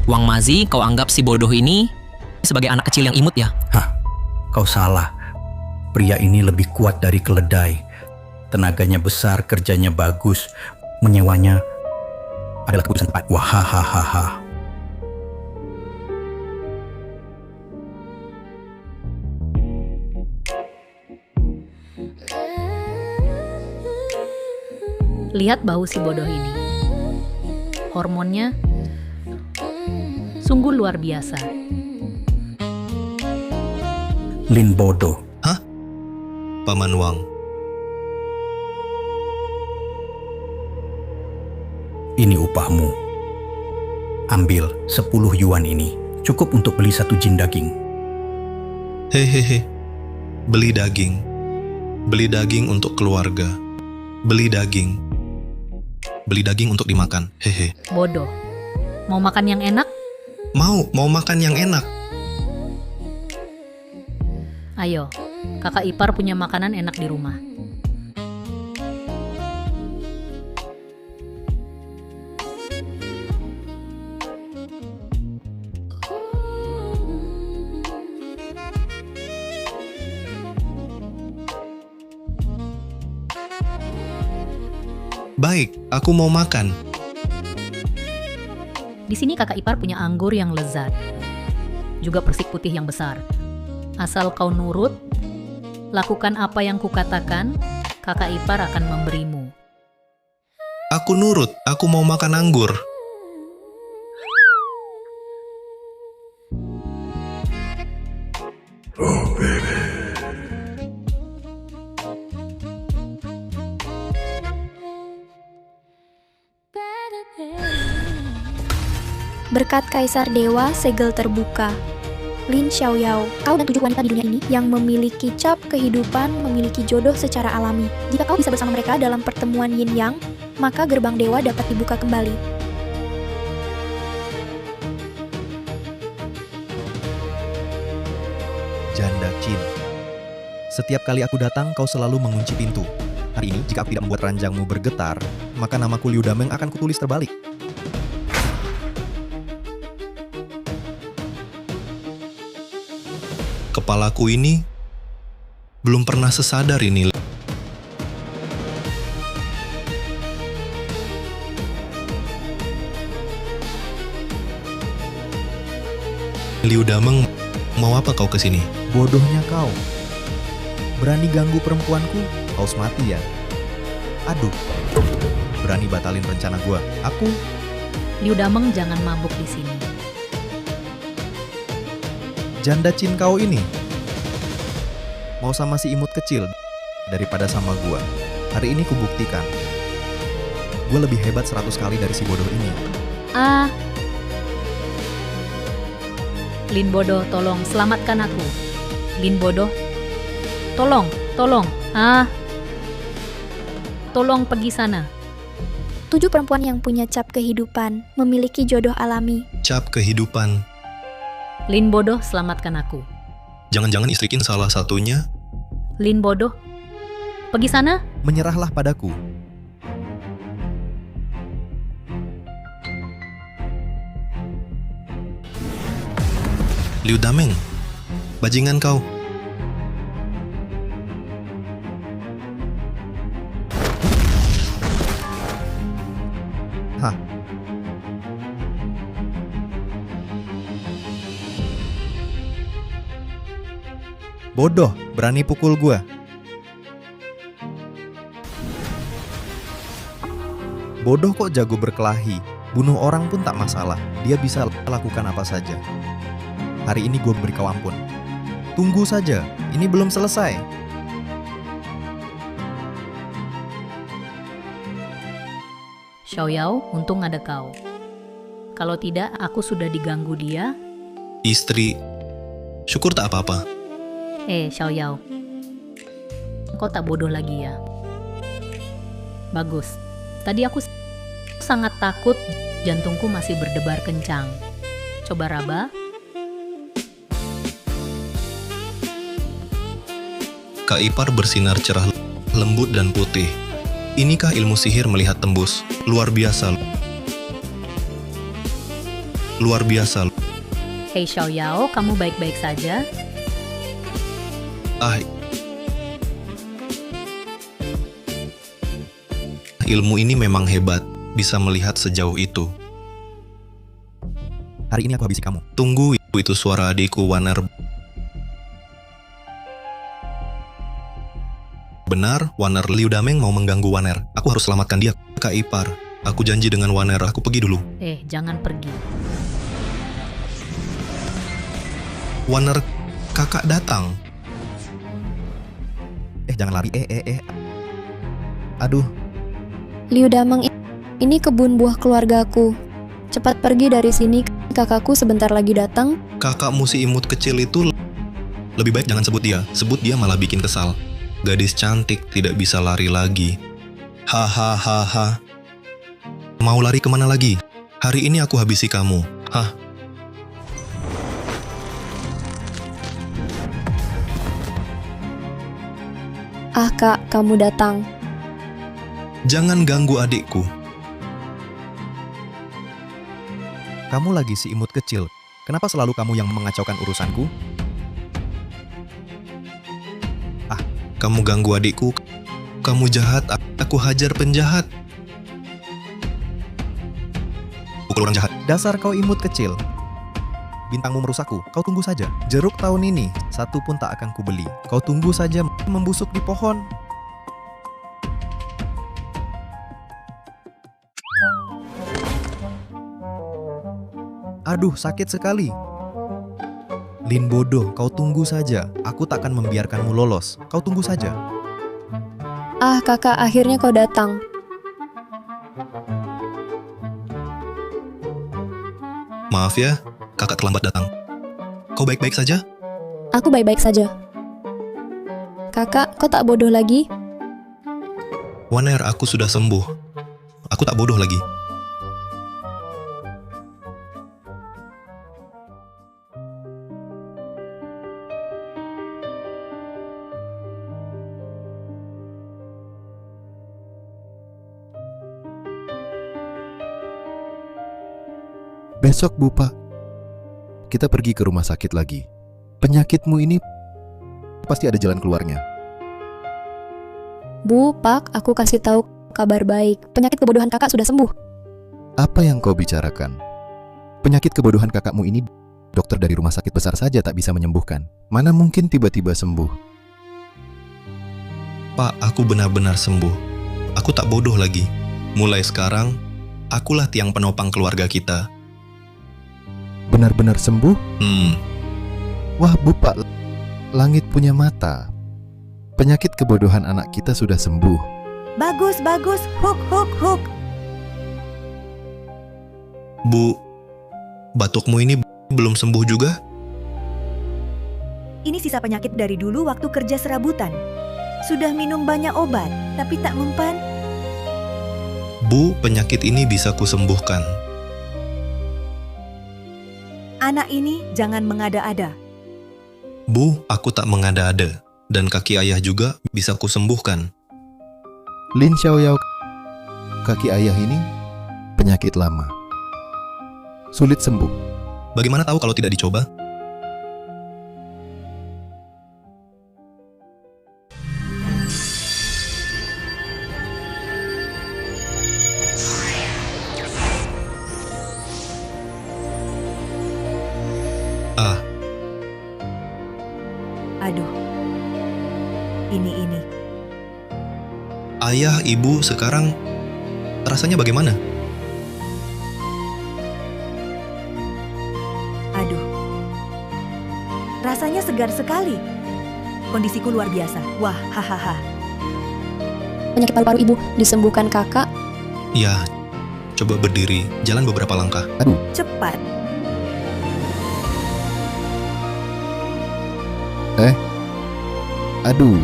Wang Mazi, kau anggap si bodoh ini sebagai anak kecil yang imut ya? Hah, kau salah. Pria ini lebih kuat dari keledai. Tenaganya besar, kerjanya bagus. Menyewanya adalah keputusan tepat. Wahahaha. Lihat bau si bodoh ini. Hormonnya sungguh luar biasa. Lin bodoh. Hah? Paman Wang. Ini upahmu. Ambil 10 yuan ini. Cukup untuk beli 1 jin daging. Hehehe. Beli daging. Beli daging untuk keluarga. Beli daging. Beli daging untuk dimakan. Hehe. Bodoh. Mau makan yang enak? Mau makan yang enak. Ayo, kakak ipar punya makanan enak di rumah. Baik, aku mau makan. Di sini kakak ipar punya anggur yang lezat. Juga persik putih yang besar. Asal kau nurut, lakukan apa yang kukatakan, kakak ipar akan memberimu. Aku nurut, aku mau makan anggur. Berkat Kaisar Dewa, segel terbuka. Lin Xiaoyao, kau dan 7 wanita di dunia ini yang memiliki cap kehidupan, memiliki jodoh secara alami. Jika kau bisa bersama mereka dalam pertemuan yin yang, maka gerbang dewa dapat dibuka kembali. Janda Qin. Setiap kali aku datang, kau selalu mengunci pintu. Hari ini, jika aku tidak membuat ranjangmu bergetar, maka namaku Liu Dameng akan kutulis terbalik. Kepalaku ini belum pernah sesadar ini. Liu Dameng, mau apa kau kesini? Bodohnya kau. Berani ganggu perempuanku, kau mati ya. Aduh, berani batalin rencana gua. Aku Liu Dameng jangan mabuk di sini. janda Qin kau ini. Mau sama si imut kecil daripada sama gua. Hari ini kubuktikan. Gua lebih hebat 100 kali dari si bodoh ini. Lin bodoh, tolong selamatkan aku. Lin bodoh, tolong. Tolong pergi sana. 7 perempuan yang punya cap kehidupan, memiliki jodoh alami. Cap kehidupan. Lin bodoh, selamatkan aku. Jangan-jangan istrikin salah satunya? Lin bodoh, pergi sana. Menyerahlah padaku. Liu Dameng, bajingan kau. Hah. Bodoh, berani pukul gua. Bodoh kok jago berkelahi. Bunuh orang pun tak masalah. Dia bisa lakukan apa saja. Hari ini gue beri kau ampun. Tunggu saja, ini belum selesai. Xiaoyao, untung ada kau. Kalau tidak, aku sudah diganggu dia. Istri, syukur tak apa-apa. Xiaoyao, kau tak bodoh lagi ya. Bagus. Tadi aku sangat takut, jantungku masih berdebar kencang. Coba raba. Kak Ipar bersinar cerah, lembut dan putih. Inikah ilmu sihir melihat tembus? Luar biasa. luar biasa. Hei Xiao Yao, kamu baik-baik saja? Ah, ilmu ini memang hebat, bisa melihat sejauh itu. Hari ini aku habisi kamu. Tunggu, itu suara adikku Waner. Benar, Waner. Liu Dameng mau mengganggu Waner. Aku harus selamatkan dia. Kak ipar, aku janji dengan Waner, aku pergi dulu. Jangan pergi. Waner, kakak datang. Jangan lari. Aduh, Liu Dameng, ini kebun buah keluargaku. Cepat pergi dari sini, kakakku sebentar lagi datang. Kakakmu si imut kecil itu lebih baik jangan sebut dia. Sebut dia malah bikin kesal. Gadis cantik tidak bisa lari lagi. Hahaha. Mau lari kemana lagi? Hari ini aku habisi kamu. Hah? Ah kak, kamu datang. Jangan ganggu adikku. kamu lagi si imut kecil. Kenapa selalu kamu yang mengacaukan urusanku? Kamu ganggu adikku. Kamu jahat. Aku hajar penjahat. Pukul orang jahat. Dasar kau imut kecil. Bintangmu merusakku. Kau tunggu saja. Jeruk tahun ini satu pun tak akan kubeli. Kau tunggu saja membusuk di pohon. Aduh, sakit sekali. Lin bodoh, kau tunggu saja. Aku tak akan membiarkanmu lolos. Kau tunggu saja. Ah kakak, akhirnya kau datang. Maaf ya, kakak terlambat datang. Kau baik-baik saja? Aku baik-baik saja. Kakak, kau tak bodoh lagi? Waner, aku sudah sembuh. Aku tak bodoh lagi. Besok, Bu Pak, kita pergi ke rumah sakit lagi. Penyakitmu ini pasti ada jalan keluarnya. Bu, Pak, aku kasih tahu kabar baik. Penyakit kebodohan kakak sudah sembuh. Apa yang kau bicarakan? Penyakit kebodohan kakakmu ini dokter dari rumah sakit besar saja tak bisa menyembuhkan. Mana mungkin tiba-tiba sembuh? Pak, aku benar-benar sembuh. Aku tak bodoh lagi. Mulai sekarang, akulah tiang penopang keluarga kita. Benar-benar sembuh? Wah, Bu Pak, langit punya mata. Penyakit kebodohan anak kita sudah sembuh. Bagus, bagus. Huk, huk, huk. Bu, batukmu ini belum sembuh juga? Ini sisa penyakit dari dulu waktu kerja serabutan. Sudah minum banyak obat, tapi tak mempan. Bu, penyakit ini bisa kusembuhkan. Anak ini jangan mengada-ada. Bu, aku tak mengada-ada. Dan kaki ayah juga bisa kusembuhkan. Lin Xiaoyao, kaki ayah ini penyakit lama. Sulit sembuh. Bagaimana tahu kalau tidak dicoba? Aduh. Ini. Ayah, ibu sekarang rasanya bagaimana? Aduh. Rasanya segar sekali. Kondisiku luar biasa. Wah, hahaha. Penyakit paru-paru ibu disembuhkan kakak. Ya, coba berdiri, jalan beberapa langkah. Cepat. Aduh,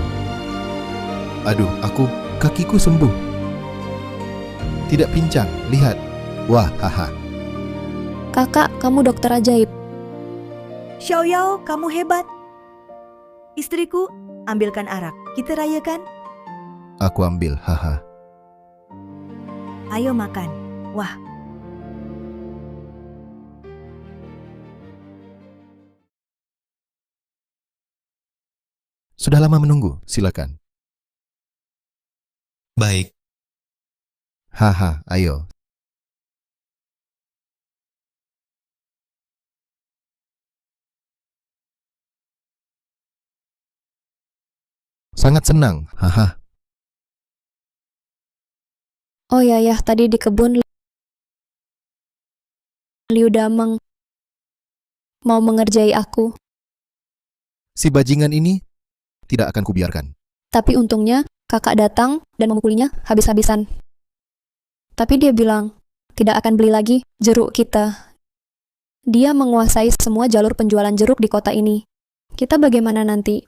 kakiku sembuh. Tidak pincang, lihat. Wah, haha. Kakak, kamu dokter ajaib. Xiaoyao, kamu hebat. Istriku, ambilkan arak. Kita rayakan. Aku ambil, haha. Ayo makan. Wah. Sudah lama menunggu, silakan. Baik, Haha, ayo. Sangat senang, haha. Oh ya ya, tadi di kebun Liu Dameng mau mengerjai aku. Si bajingan ini tidak akan kubiarkan. Tapi untungnya kakak datang dan memukulinya habis-habisan. Tapi dia bilang tidak akan beli lagi jeruk kita. Dia menguasai semua jalur penjualan jeruk di kota ini. Kita bagaimana nanti?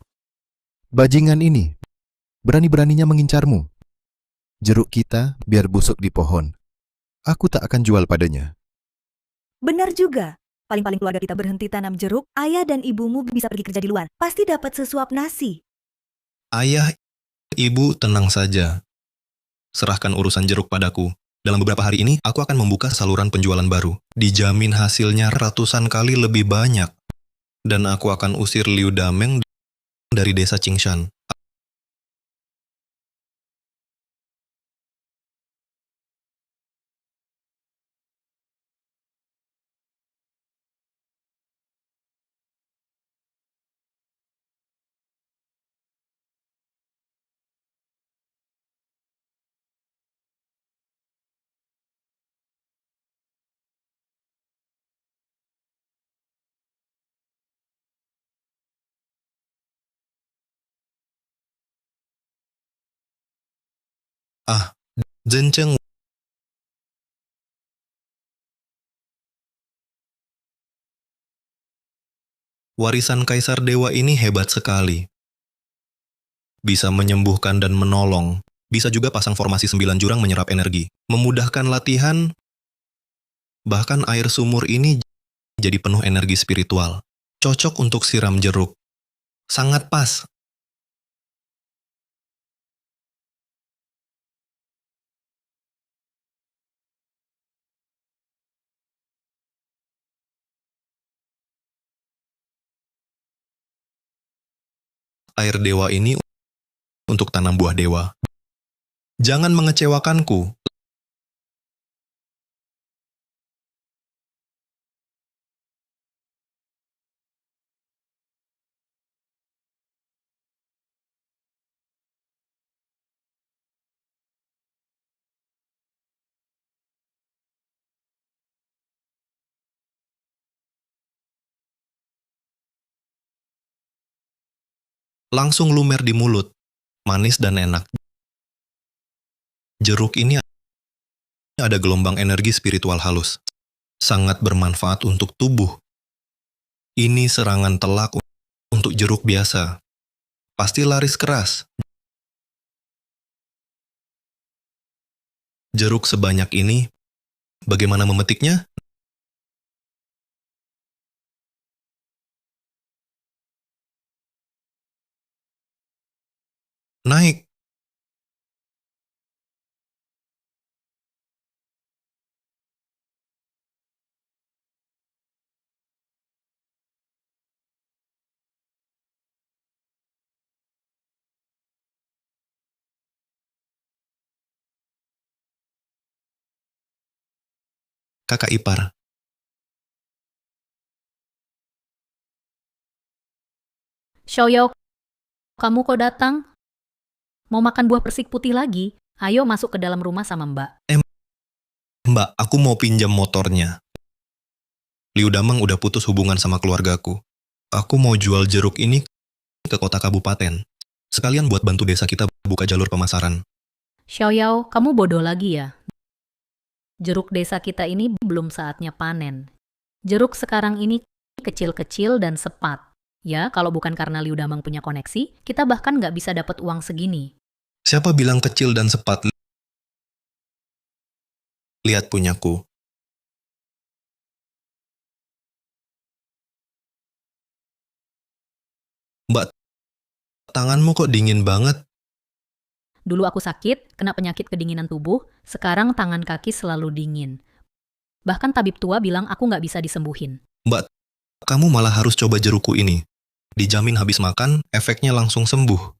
Bajingan ini berani-beraninya mengincarmu. Jeruk kita biar busuk di pohon. Aku tak akan jual padanya. Benar juga. Paling-paling keluarga kita berhenti tanam jeruk, ayah dan ibumu bisa pergi kerja di luar. Pasti dapat sesuap nasi. ayah, ibu tenang saja. Serahkan urusan jeruk padaku. Dalam beberapa hari ini, aku akan membuka saluran penjualan baru. Dijamin hasilnya ratusan kali lebih banyak. Dan aku akan usir Liu Dameng dari desa Qingshan. Ah, Zhencheng. Warisan Kaisar Dewa ini hebat sekali. Bisa menyembuhkan dan menolong. Bisa juga pasang formasi 9 jurang menyerap energi. Memudahkan latihan. Bahkan air sumur ini jadi penuh energi spiritual. Cocok untuk siram jeruk. Sangat pas. Air dewa ini untuk tanam buah dewa. Jangan mengecewakanku. Langsung lumer di mulut. Manis dan enak. Jeruk ini ada gelombang energi spiritual halus. Sangat bermanfaat untuk tubuh. Ini serangan telak untuk jeruk biasa. Pasti laris keras. Jeruk sebanyak ini, bagaimana memetiknya? Naik. Kakak ipar. Xiaoyao, kamu kok datang? Mau makan buah persik putih lagi? Ayo masuk ke dalam rumah sama Mbak. Mbak, aku mau pinjam motornya. Liu Dameng udah putus hubungan sama keluargaku. Aku mau jual jeruk ini ke kota kabupaten. Sekalian buat bantu desa kita buka jalur pemasaran. Xiaoyao, kamu bodoh lagi ya? Jeruk desa kita ini belum saatnya panen. Jeruk sekarang ini kecil-kecil dan sepat. Ya, kalau bukan karena Liu Dameng punya koneksi, kita bahkan nggak bisa dapat uang segini. Siapa bilang kecil dan sepat? Lihat punyaku. Mbak, tanganmu kok dingin banget? Dulu aku sakit, kena penyakit kedinginan tubuh, sekarang tangan kaki selalu dingin. Bahkan tabib tua bilang aku nggak bisa disembuhin. Mbak, kamu malah harus coba jerukku ini. Dijamin habis makan, efeknya langsung sembuh.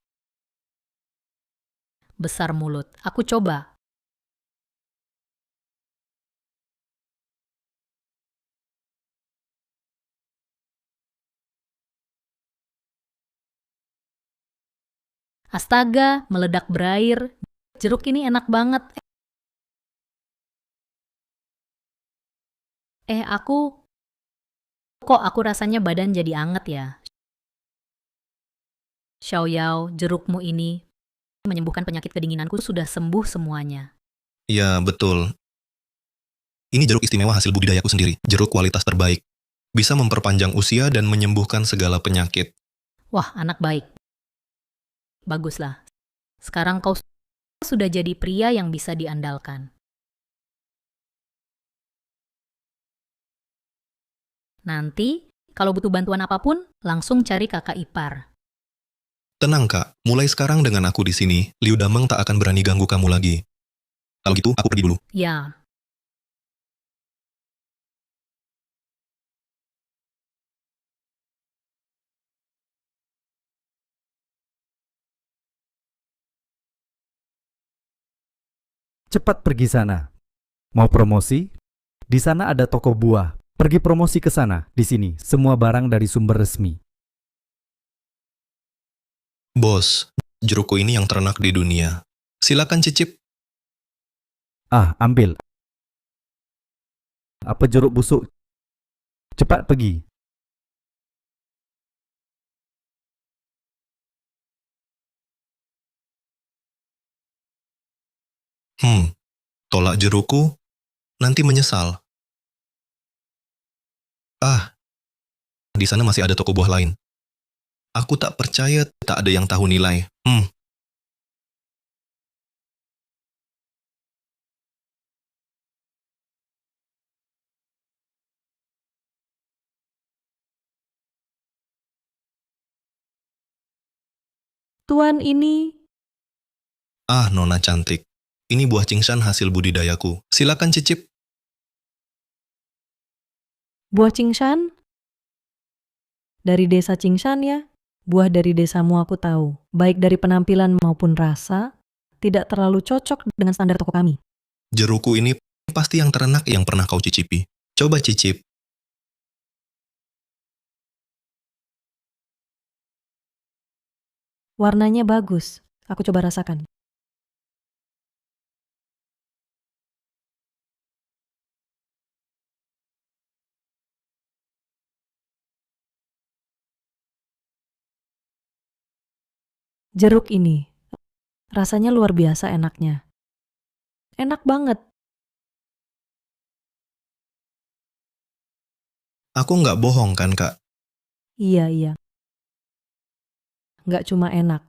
Besar mulut. Aku coba. Astaga, meledak berair. Jeruk ini enak banget. Kok aku rasanya badan jadi anget ya? Xiao Yao, jerukmu ini menyembuhkan penyakit kedinginanku sudah sembuh semuanya. Ya, betul. Ini jeruk istimewa hasil budidayaku sendiri. Jeruk kualitas terbaik. Bisa memperpanjang usia dan menyembuhkan segala penyakit. Wah, anak baik. Baguslah. Sekarang kau sudah jadi pria yang bisa diandalkan. Nanti, kalau butuh bantuan apapun, langsung cari kakak ipar. Tenang, Kak. Mulai sekarang dengan aku di sini, Liu Dameng tak akan berani ganggu kamu lagi. Kalau gitu, aku pergi dulu. Ya, Cepat pergi sana. Mau promosi? Di sana ada toko buah. Pergi promosi ke sana. Di sini, semua barang dari sumber resmi. Bos, jerukku ini yang terenak di dunia. Silakan cicip. Ah, ambil. Apa jeruk busuk? Cepat pergi. Tolak jerukku, nanti menyesal. Ah, di sana masih ada toko buah lain. Aku tak percaya tak ada yang tahu nilai. Tuan ini, Ah, Nona cantik. Ini buah cingshan hasil budidayaku. Silakan cicip. buah cingshan? Dari desa Cingshan ya? Buah dari desamu aku tahu. Baik dari penampilan maupun rasa, tidak terlalu cocok dengan standar toko kami. Jerukku ini pasti yang terenak yang pernah kau cicipi. Coba cicip. Warnanya bagus. Aku coba rasakan. Jeruk ini, rasanya luar biasa enaknya. Enak banget. Aku nggak bohong kan, Kak? Iya. Nggak cuma enak.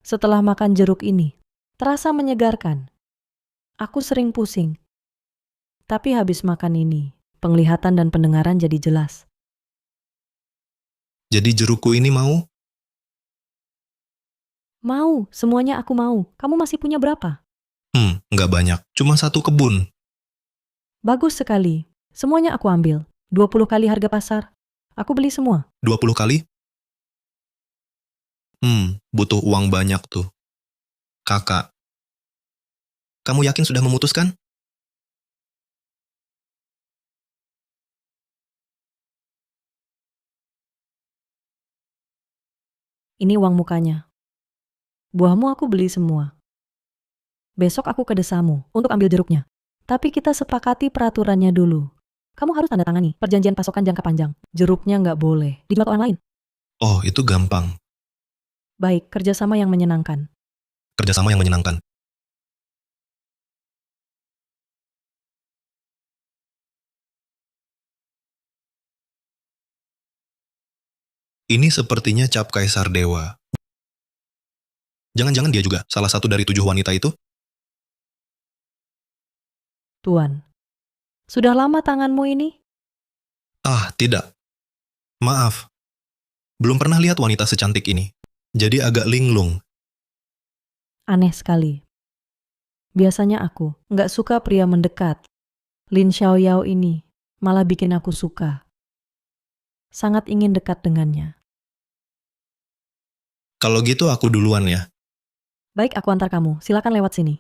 Setelah makan jeruk ini, terasa menyegarkan. Aku sering pusing. Tapi habis makan ini, penglihatan dan pendengaran jadi jelas. Jadi jerukku ini mau? Mau, semuanya aku mau. Kamu masih punya berapa? Nggak banyak. Cuma satu kebun. Bagus sekali. Semuanya aku ambil. 20 kali harga pasar. Aku beli semua. 20 kali? Butuh uang banyak tuh. Kakak, kamu yakin sudah memutuskan? Ini uang mukanya. Buahmu aku beli semua. Besok aku ke desamu untuk ambil jeruknya. Tapi kita sepakati peraturannya dulu. Kamu harus tanda tangani perjanjian pasokan jangka panjang. Jeruknya nggak boleh dijual ke orang lain. Oh, itu gampang. Baik, kerjasama yang menyenangkan. Kerjasama yang menyenangkan. Ini sepertinya cap Kaisar Dewa. Jangan-jangan dia juga salah satu dari 7 wanita itu? Tuan, sudah lama tanganmu ini? Ah, tidak. Maaf. Belum pernah lihat wanita secantik ini. Jadi agak linglung. Aneh sekali. Biasanya aku nggak suka pria mendekat. Lin Xiaoyao ini malah bikin aku suka. Sangat ingin dekat dengannya. Kalau gitu aku duluan ya. Baik, aku antar kamu. Silakan lewat sini.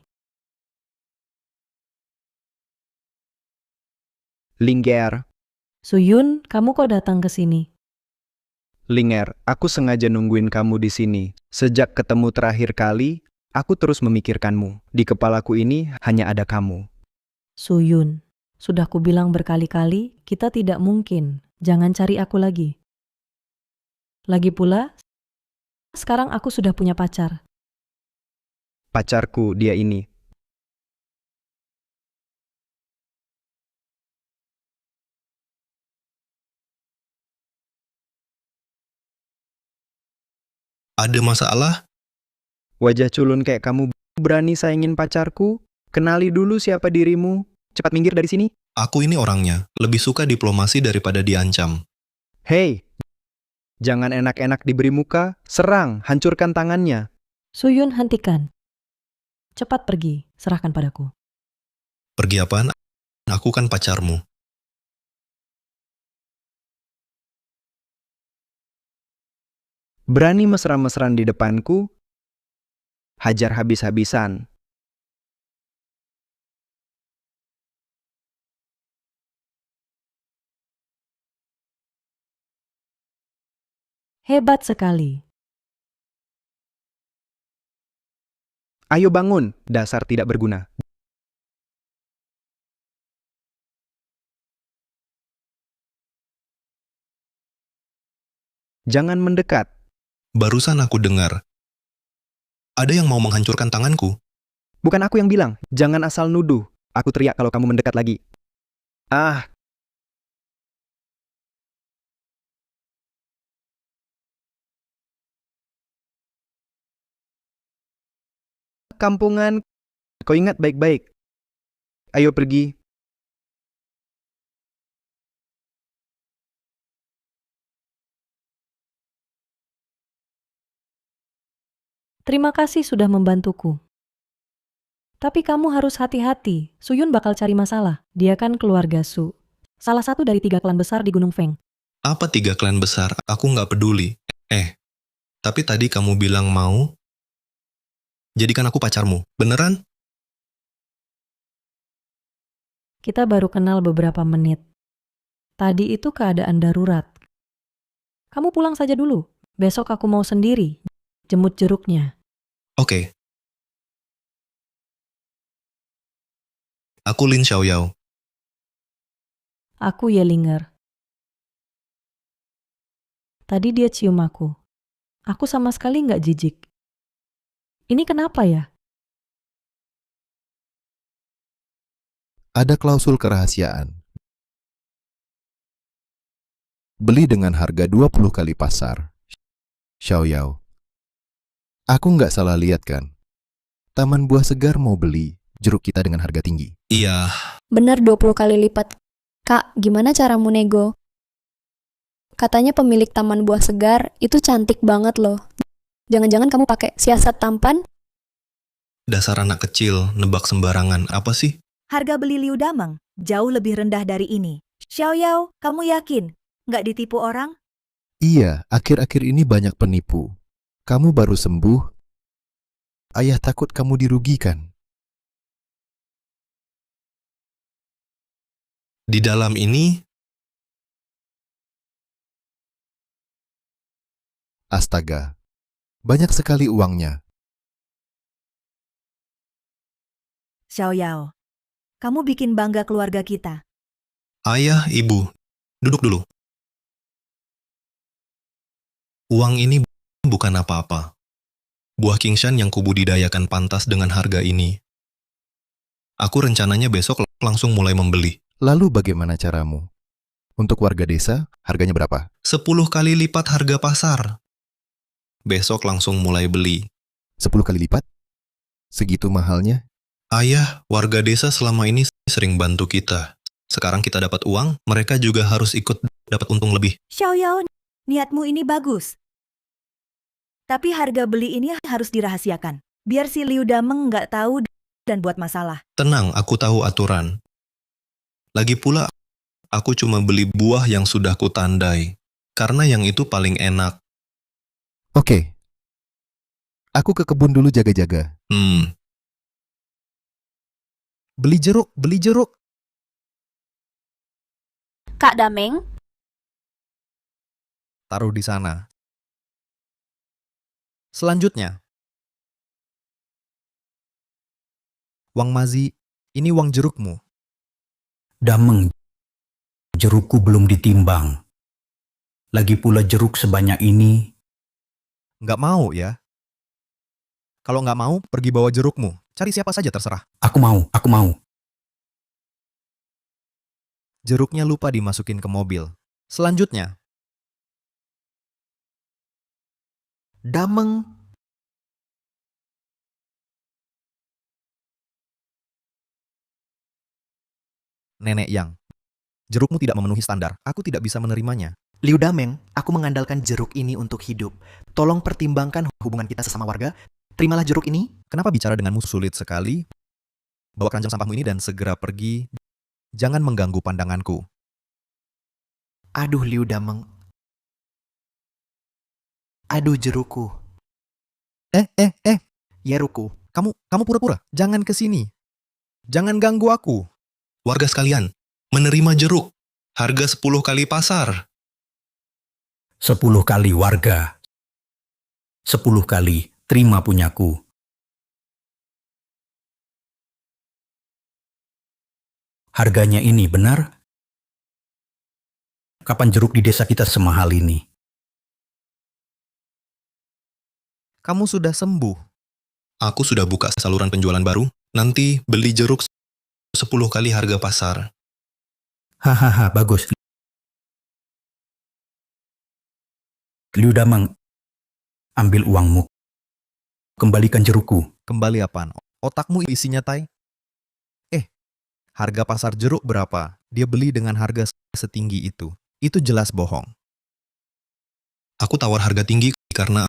Lingger, Suyun, kamu kok datang ke sini? Linger, aku sengaja nungguin kamu di sini. Sejak ketemu terakhir kali, aku terus memikirkanmu. Di kepalaku ini hanya ada kamu. Suyun, sudah kubilang berkali-kali, kita tidak mungkin. Jangan cari aku lagi. Lagi pula, sekarang aku sudah punya pacar. Pacarku, dia ini. Ada masalah? Wajah culun kayak kamu berani saingin pacarku? Kenali dulu siapa dirimu. Cepat minggir dari sini. Aku ini orangnya, lebih suka diplomasi daripada diancam. Hei, jangan enak-enak diberi muka. Serang, hancurkan tangannya. Suyun, hentikan. Cepat pergi, serahkan padaku. Pergi apaan? Aku kan pacarmu. Berani mesra-mesran di depanku? Hajar habis-habisan. Hebat sekali. Ayo bangun, dasar tidak berguna. Jangan mendekat. Barusan aku dengar. Ada yang mau menghancurkan tanganku. Bukan aku yang bilang, jangan asal nuduh. Aku teriak kalau kamu mendekat lagi. Ah, kampungan. Kau ingat baik-baik. Ayo pergi. Terima kasih sudah membantuku. Tapi kamu harus hati-hati, Suyun bakal cari masalah. Dia kan keluarga Su. Salah satu dari 3 klan besar di Gunung Feng. Apa 3 klan besar? Aku nggak peduli. Tapi tadi kamu bilang mau jadikan aku pacarmu. Beneran? Kita baru kenal beberapa menit. Tadi itu keadaan darurat. Kamu pulang saja dulu. Besok aku mau sendiri jemut jeruknya. Oke. Aku Lin Xiaoyao. Aku Yelinger. Tadi dia cium aku. Aku sama sekali nggak jijik. Ini kenapa ya? Ada klausul kerahasiaan. Beli dengan harga 20 kali pasar. Xiaoyao. Aku nggak salah lihat kan? Taman Buah Segar mau beli jeruk kita dengan harga tinggi. Iya, Bener 20 kali lipat. Kak, gimana caramu nego? Katanya pemilik Taman Buah Segar itu cantik banget loh. Jangan-jangan kamu pakai siasat tampan? dasar anak kecil, nebak sembarangan. Apa sih? Harga beli Liu Dameng jauh lebih rendah dari ini. Xiaoyao, kamu yakin? Nggak ditipu orang? Iya, akhir-akhir ini banyak penipu. Kamu baru sembuh. Ayah takut kamu dirugikan. Di dalam ini, Astaga, banyak sekali uangnya. Xiaoyao, kamu bikin bangga keluarga kita. ayah, ibu, duduk dulu. Uang ini bukan apa-apa. Buah Qingshan yang kubudidayakan pantas dengan harga ini. Aku rencananya besok langsung mulai membeli. Lalu bagaimana caramu? Untuk warga desa, harganya berapa? 10 kali lipat harga pasar. Besok langsung mulai beli. 10 kali lipat? Segitu mahalnya? Ayah, warga desa selama ini sering bantu kita. Sekarang kita dapat uang, mereka juga harus ikut dapat untung lebih. Xiaoyao, niatmu ini bagus. Tapi harga beli ini harus dirahasiakan. Biar si Liu Dameng nggak tahu dan buat masalah. Tenang, aku tahu aturan. Lagi pula, aku cuma beli buah yang sudah kutandai. Karena yang itu paling enak. Oke, Aku ke kebun dulu jaga-jaga. Beli jeruk, beli jeruk. Kak Dameng, Taruh di sana. Selanjutnya. Wang Mazi, ini uang jerukmu. Dameng, jerukku belum ditimbang. Lagi pula jeruk sebanyak ini. Nggak mau ya? Kalau nggak mau, pergi bawa jerukmu. Cari siapa saja terserah. Aku mau, aku mau. Jeruknya lupa dimasukin ke mobil. Selanjutnya. Dameng. Nenek Yang. Jerukmu tidak memenuhi standar. Aku tidak bisa menerimanya. Liu Dameng, aku mengandalkan jeruk ini untuk hidup. Tolong pertimbangkan hubungan kita sesama warga. Terimalah jeruk ini. Kenapa bicara denganmu sulit sekali? Bawa keranjang sampahmu ini dan segera pergi. Jangan mengganggu pandanganku. Aduh Liu Dameng. Aduh jerukku. Ya Ruku. Kamu pura-pura. Jangan ke sini. Jangan ganggu aku. Warga sekalian, menerima jeruk. Harga 10 kali pasar. 10 kali warga. 10 kali terima punyaku. Harganya ini benar? Kapan jeruk di desa kita semahal ini? Kamu sudah sembuh. Aku sudah buka saluran penjualan baru. Nanti beli jeruk 10 kali harga pasar. Hahaha, bagus. Liu Dameng, ambil uangmu. Kembalikan jerukku. Kembali apaan? Otakmu isinya tai? Harga pasar jeruk berapa? Dia beli dengan harga setinggi itu. Itu jelas bohong. Aku tawar harga tinggi karena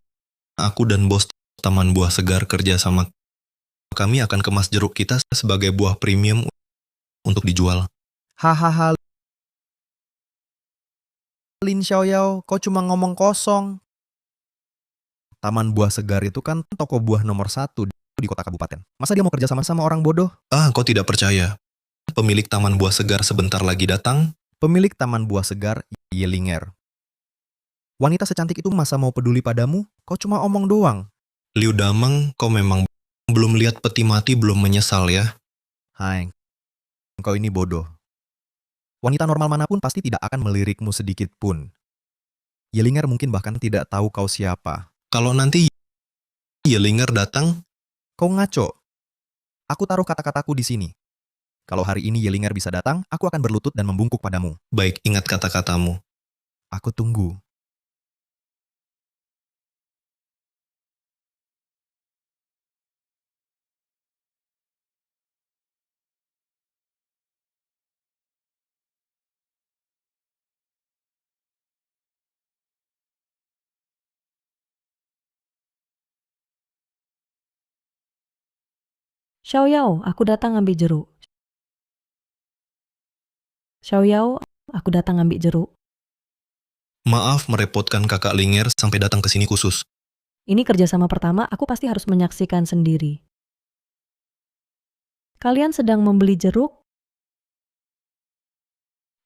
aku dan bos Taman Buah Segar kerja sama. Kami akan kemas jeruk kita sebagai buah premium untuk dijual. Hahaha. Lin Xiaoyao, kau cuma ngomong kosong. Taman Buah Segar itu kan toko buah nomor 1 di kota kabupaten. Masa dia mau kerja sama orang bodoh? Kau tidak percaya. Pemilik Taman Buah Segar sebentar lagi datang. Pemilik Taman Buah Segar, Yelinger. Wanita secantik itu masa mau peduli padamu? Kau cuma omong doang. Liu Dameng, kau memang belum lihat peti mati belum menyesal ya? Hai, kau ini bodoh. Wanita normal manapun pasti tidak akan melirikmu sedikit pun. Yelinger mungkin bahkan tidak tahu kau siapa. Kalau nanti Yelinger datang, kau ngaco. Aku taruh kata-kataku di sini. Kalau hari ini Yelinger bisa datang, aku akan berlutut dan membungkuk padamu. Baik, ingat kata-katamu. Aku tunggu. Xiaoyao, aku datang ambil jeruk. Xiaoyao, aku datang ambil jeruk. Maaf merepotkan kakak Linger sampai datang ke sini khusus. Ini kerjasama pertama, aku pasti harus menyaksikan sendiri. Kalian sedang membeli jeruk?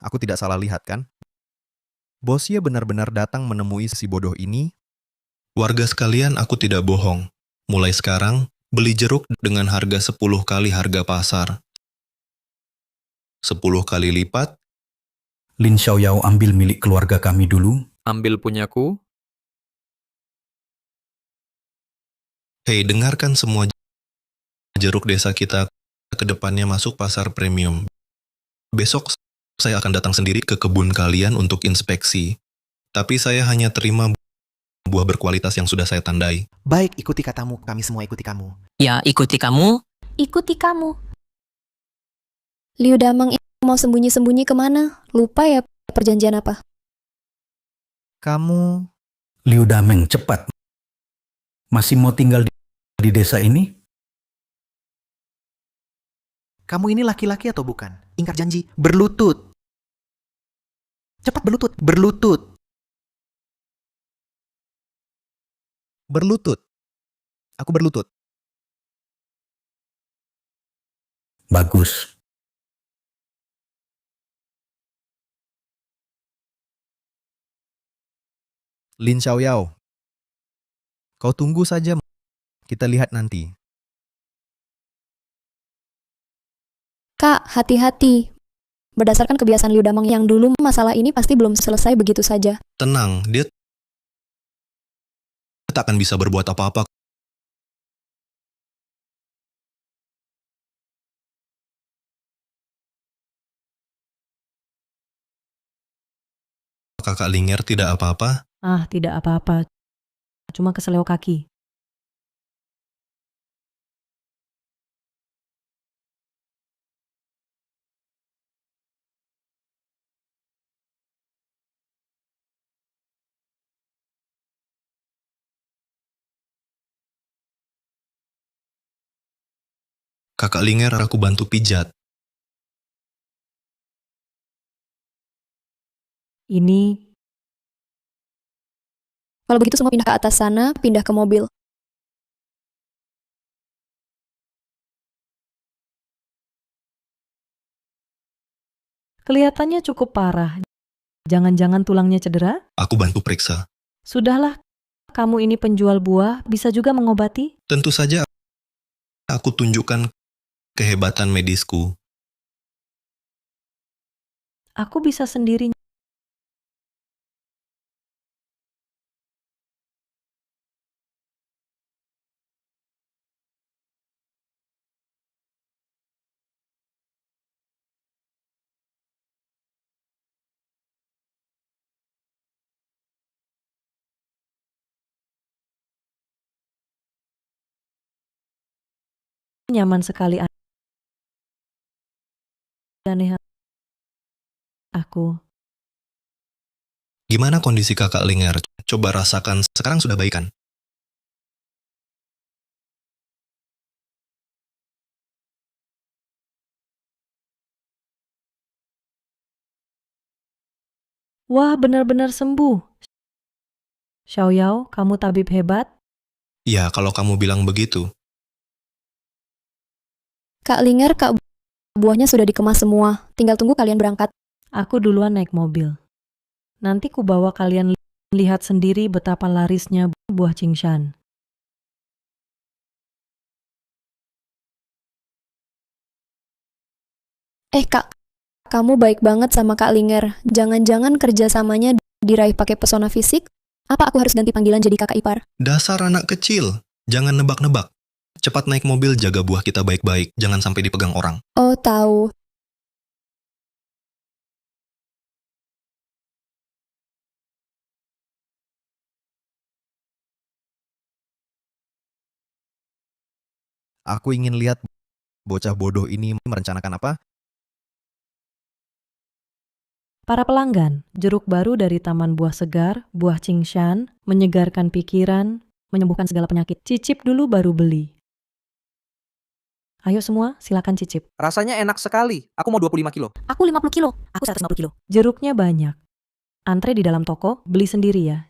Aku tidak salah lihat kan? Bosnya benar-benar datang menemui si bodoh ini. Warga sekalian, aku tidak bohong. Mulai sekarang, beli jeruk dengan harga 10 kali harga pasar. 10 kali lipat. Lin Xiaoyao ambil milik keluarga kami dulu. Ambil punyaku. Hei, dengarkan semua jeruk desa kita ke depannya masuk pasar premium. Besok saya akan datang sendiri ke kebun kalian untuk inspeksi. Tapi saya hanya terima buah berkualitas yang sudah saya tandai. Baik, ikuti katamu. Kami semua ikuti kamu. Ya, ikuti kamu. Ikuti kamu. Liu Dameng mau sembunyi-sembunyi kemana? Lupa ya perjanjian apa? Kamu... Liu Dameng, cepat. Masih mau tinggal di desa ini? Kamu ini laki-laki atau bukan? Ingkar janji. Berlutut. Cepat berlutut. Berlutut. Berlutut. Aku berlutut. Bagus. Lin Xiaoyao, kau tunggu saja. Kita lihat nanti. Kak, hati-hati. Berdasarkan kebiasaan Liu Damang yang dulu, masalah ini pasti belum selesai begitu saja. Tenang, dia tak akan bisa berbuat apa-apa. Kakak Linger tidak apa-apa. Ah, tidak apa-apa. Cuma keseleo kaki. Kakak Linger, aku bantu pijat. Ini Kalau begitu semua pindah ke atas sana, pindah ke mobil. kelihatannya cukup parah. Jangan-jangan tulangnya cedera? Aku bantu periksa. Sudahlah, kamu ini penjual buah, bisa juga mengobati? Tentu saja aku tunjukkan kehebatan medisku. Aku bisa sendiri. Nyaman sekali. Aneh. Aku. Gimana kondisi kakak Linger? Coba rasakan, sekarang sudah baik kan? Wah, benar-benar sembuh. Xiaoyao, kamu tabib hebat. Ya, kalau kamu bilang begitu. Kak Linger, Kak, buahnya sudah dikemas semua. Tinggal tunggu kalian berangkat. Aku duluan naik mobil. Nanti ku bawa kalian lihat sendiri betapa larisnya buah Qingshan. Kak, kamu baik banget sama Kak Linger. Jangan-jangan kerjasamanya diraih pakai pesona fisik? Apa aku harus ganti panggilan jadi kakak ipar? Dasar anak kecil, jangan nebak-nebak. Cepat naik mobil, jaga buah kita baik-baik, jangan sampai dipegang orang. Oh, tahu. Aku ingin lihat bocah bodoh ini merencanakan apa. Para pelanggan, jeruk baru dari Taman Buah Segar, buah Qingshan, menyegarkan pikiran, menyembuhkan segala penyakit. Cicip dulu baru beli. Ayo semua, silakan cicip. Rasanya enak sekali. Aku mau 25 kilo. Aku 50 kilo. Aku 150 kilo. Jeruknya banyak. Antre di dalam toko, beli sendiri ya.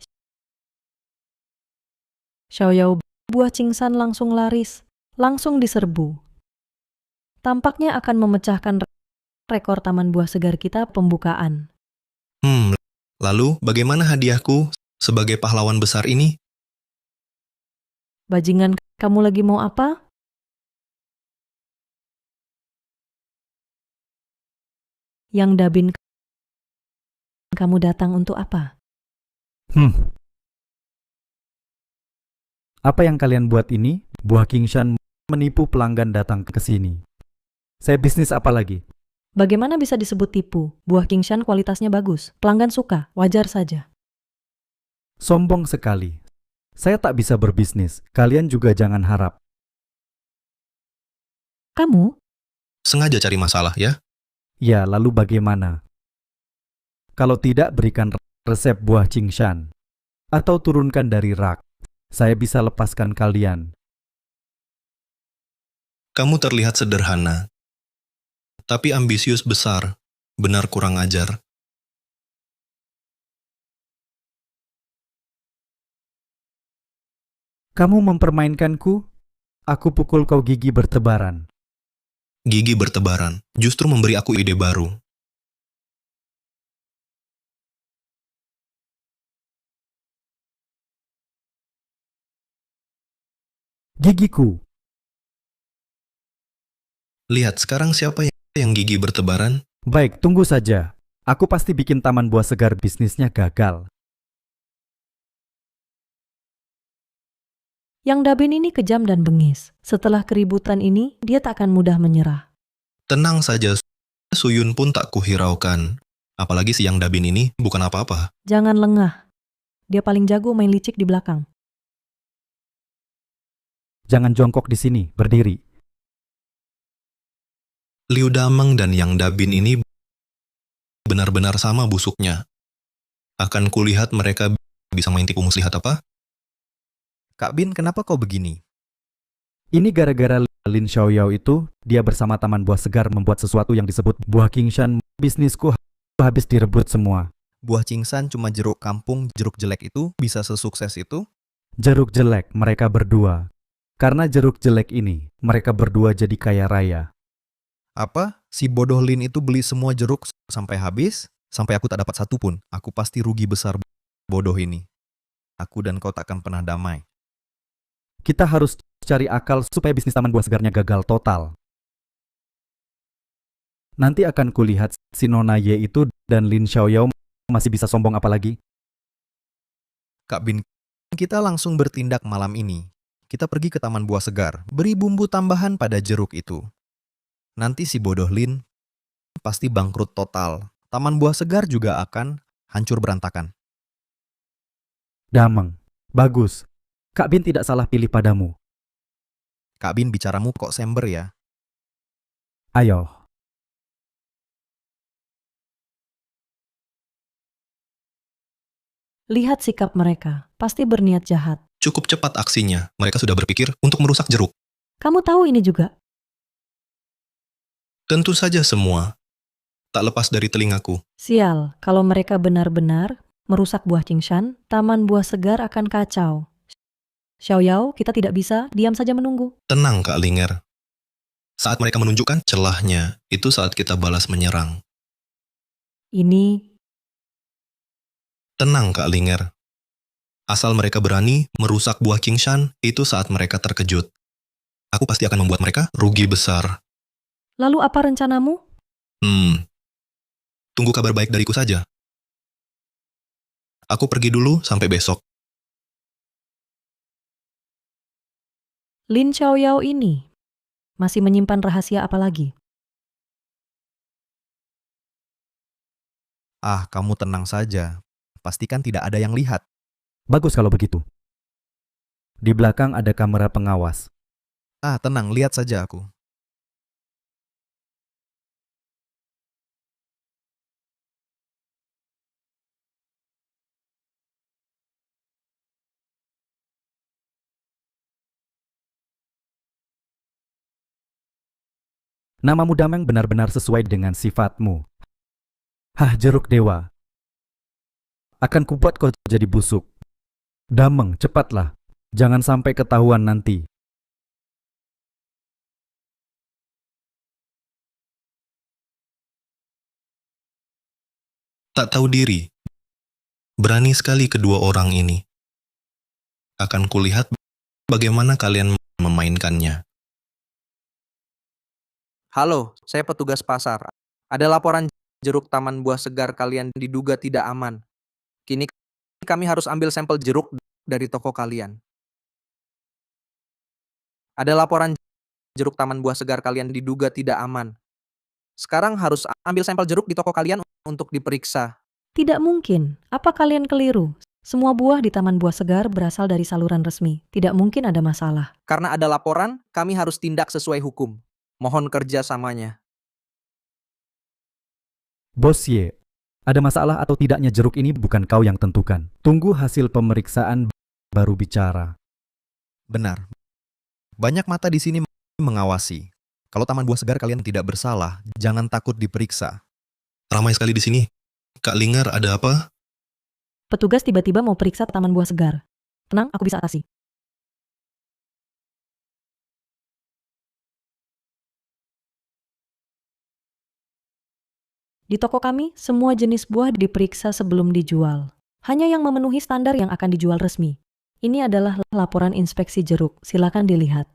Xiaoyao, buah Qingshan langsung laris, langsung diserbu. Tampaknya akan memecahkan rekor Taman Buah Segar kita pembukaan. Lalu bagaimana hadiahku sebagai pahlawan besar ini? Bajingan, kamu lagi mau apa? Yang Dabin, kamu datang untuk apa? Apa yang kalian buat ini? Buah Qingshan menipu pelanggan datang ke sini. Saya bisnis apa lagi? Bagaimana bisa disebut tipu? Buah Qingshan kualitasnya bagus. Pelanggan suka, wajar saja. Sombong sekali. Saya tak bisa berbisnis. Kalian juga jangan harap. Kamu? Sengaja cari masalah ya? Ya, lalu bagaimana? Kalau tidak, berikan resep buah Qingshan. Atau turunkan dari rak. Saya bisa lepaskan kalian. Kamu terlihat sederhana, tapi ambisius besar. Benar kurang ajar. Kamu mempermainkanku, aku pukul kau gigi bertebaran. Gigi bertebaran, justru memberi aku ide baru. Gigiku. Lihat sekarang siapa yang gigi bertebaran? Baik, tunggu saja. Aku pasti bikin taman buah segar bisnisnya gagal. Yang Dabin ini kejam dan bengis. Setelah keributan ini, dia tak akan mudah menyerah. Tenang saja, Suyun pun tak kuhiraukan. Apalagi si Yang Dabin ini bukan apa-apa. Jangan lengah. Dia paling jago main licik di belakang. Jangan jongkok di sini, berdiri. Liu Dameng dan Yang Dabin ini benar-benar sama busuknya. Akan kulihat mereka bisa main tipu muslihat apa? Kak Bin, kenapa kau begini? Ini gara-gara Lin Xiaoyao itu, dia bersama Taman Buah Segar membuat sesuatu yang disebut Buah Qingshan. Bisnisku habis direbut semua. Buah Qingsan cuma jeruk kampung, jeruk jelek itu bisa sesukses itu? Jeruk jelek, mereka berdua. Karena jeruk jelek ini, mereka berdua jadi kaya raya. Apa? Si bodoh Lin itu beli semua jeruk sampai habis? Sampai aku tak dapat satu pun. Aku pasti rugi besar bodoh ini. Aku dan kau takkan pernah damai. Kita harus cari akal supaya bisnis Taman Buah Segarnya gagal total. Nanti akan kulihat si Nona Ye itu dan Lin Xiaoyao masih bisa sombong apa lagi. Kak Bin, kita langsung bertindak malam ini. Kita pergi ke Taman Buah Segar, beri bumbu tambahan pada jeruk itu. Nanti si bodoh Lin pasti bangkrut total. Taman Buah Segar juga akan hancur berantakan. Dameng, bagus. Kak Bin tidak salah pilih padamu. Kak Bin, bicaramu kok sember ya? Ayo. Lihat sikap mereka, pasti berniat jahat. Cukup cepat aksinya. Mereka sudah berpikir untuk merusak jeruk. Kamu tahu ini juga? Tentu saja semua. Tak lepas dari telingaku. Sial, kalau mereka benar-benar merusak buah Qingshan, Taman Buah Segar akan kacau. Xiaoyao, kita tidak bisa diam saja menunggu. Tenang, Kak Linger. Saat mereka menunjukkan celahnya, itu saat kita balas menyerang. Ini Tenang, Kak Linger. Asal mereka berani merusak buah Qingshan, itu saat mereka terkejut. Aku pasti akan membuat mereka rugi besar. lalu apa rencanamu? Tunggu kabar baik dariku saja. Aku pergi dulu sampai besok. Lin Xiaoyao ini masih menyimpan rahasia apa lagi? Ah, kamu tenang saja. Pastikan tidak ada yang lihat. Bagus kalau begitu. Di belakang ada kamera pengawas. Ah, tenang, lihat saja aku. Namamu Dameng benar-benar sesuai dengan sifatmu. Hah, jeruk dewa. Akan kubuat kau jadi busuk. Dameng, cepatlah. Jangan sampai ketahuan nanti. Tak tahu diri. Berani sekali kedua orang ini. Akan kulihat bagaimana kalian memainkannya. Halo, saya petugas pasar. Ada laporan jeruk Taman Buah Segar kalian diduga tidak aman. Kini kami harus ambil sampel jeruk dari toko kalian. Ada laporan jeruk Taman Buah Segar kalian diduga tidak aman. Sekarang harus ambil sampel jeruk di toko kalian untuk diperiksa. Tidak mungkin. Apa kalian keliru? Semua buah di Taman Buah Segar berasal dari saluran resmi. Tidak mungkin ada masalah. Karena ada laporan, kami harus tindak sesuai hukum. Mohon kerjasamanya. Bos Ye, ada masalah atau tidaknya jeruk ini bukan kau yang tentukan. Tunggu hasil pemeriksaan baru bicara. Benar. Banyak mata di sini mengawasi. Kalau Taman Buah Segar kalian tidak bersalah, jangan takut diperiksa. Ramai sekali di sini. Kak Linger, ada apa? Petugas tiba-tiba mau periksa Taman Buah Segar. Tenang, aku bisa atasi. Di toko kami, semua jenis buah diperiksa sebelum dijual. Hanya yang memenuhi standar yang akan dijual resmi. Ini adalah laporan inspeksi jeruk. Silakan dilihat.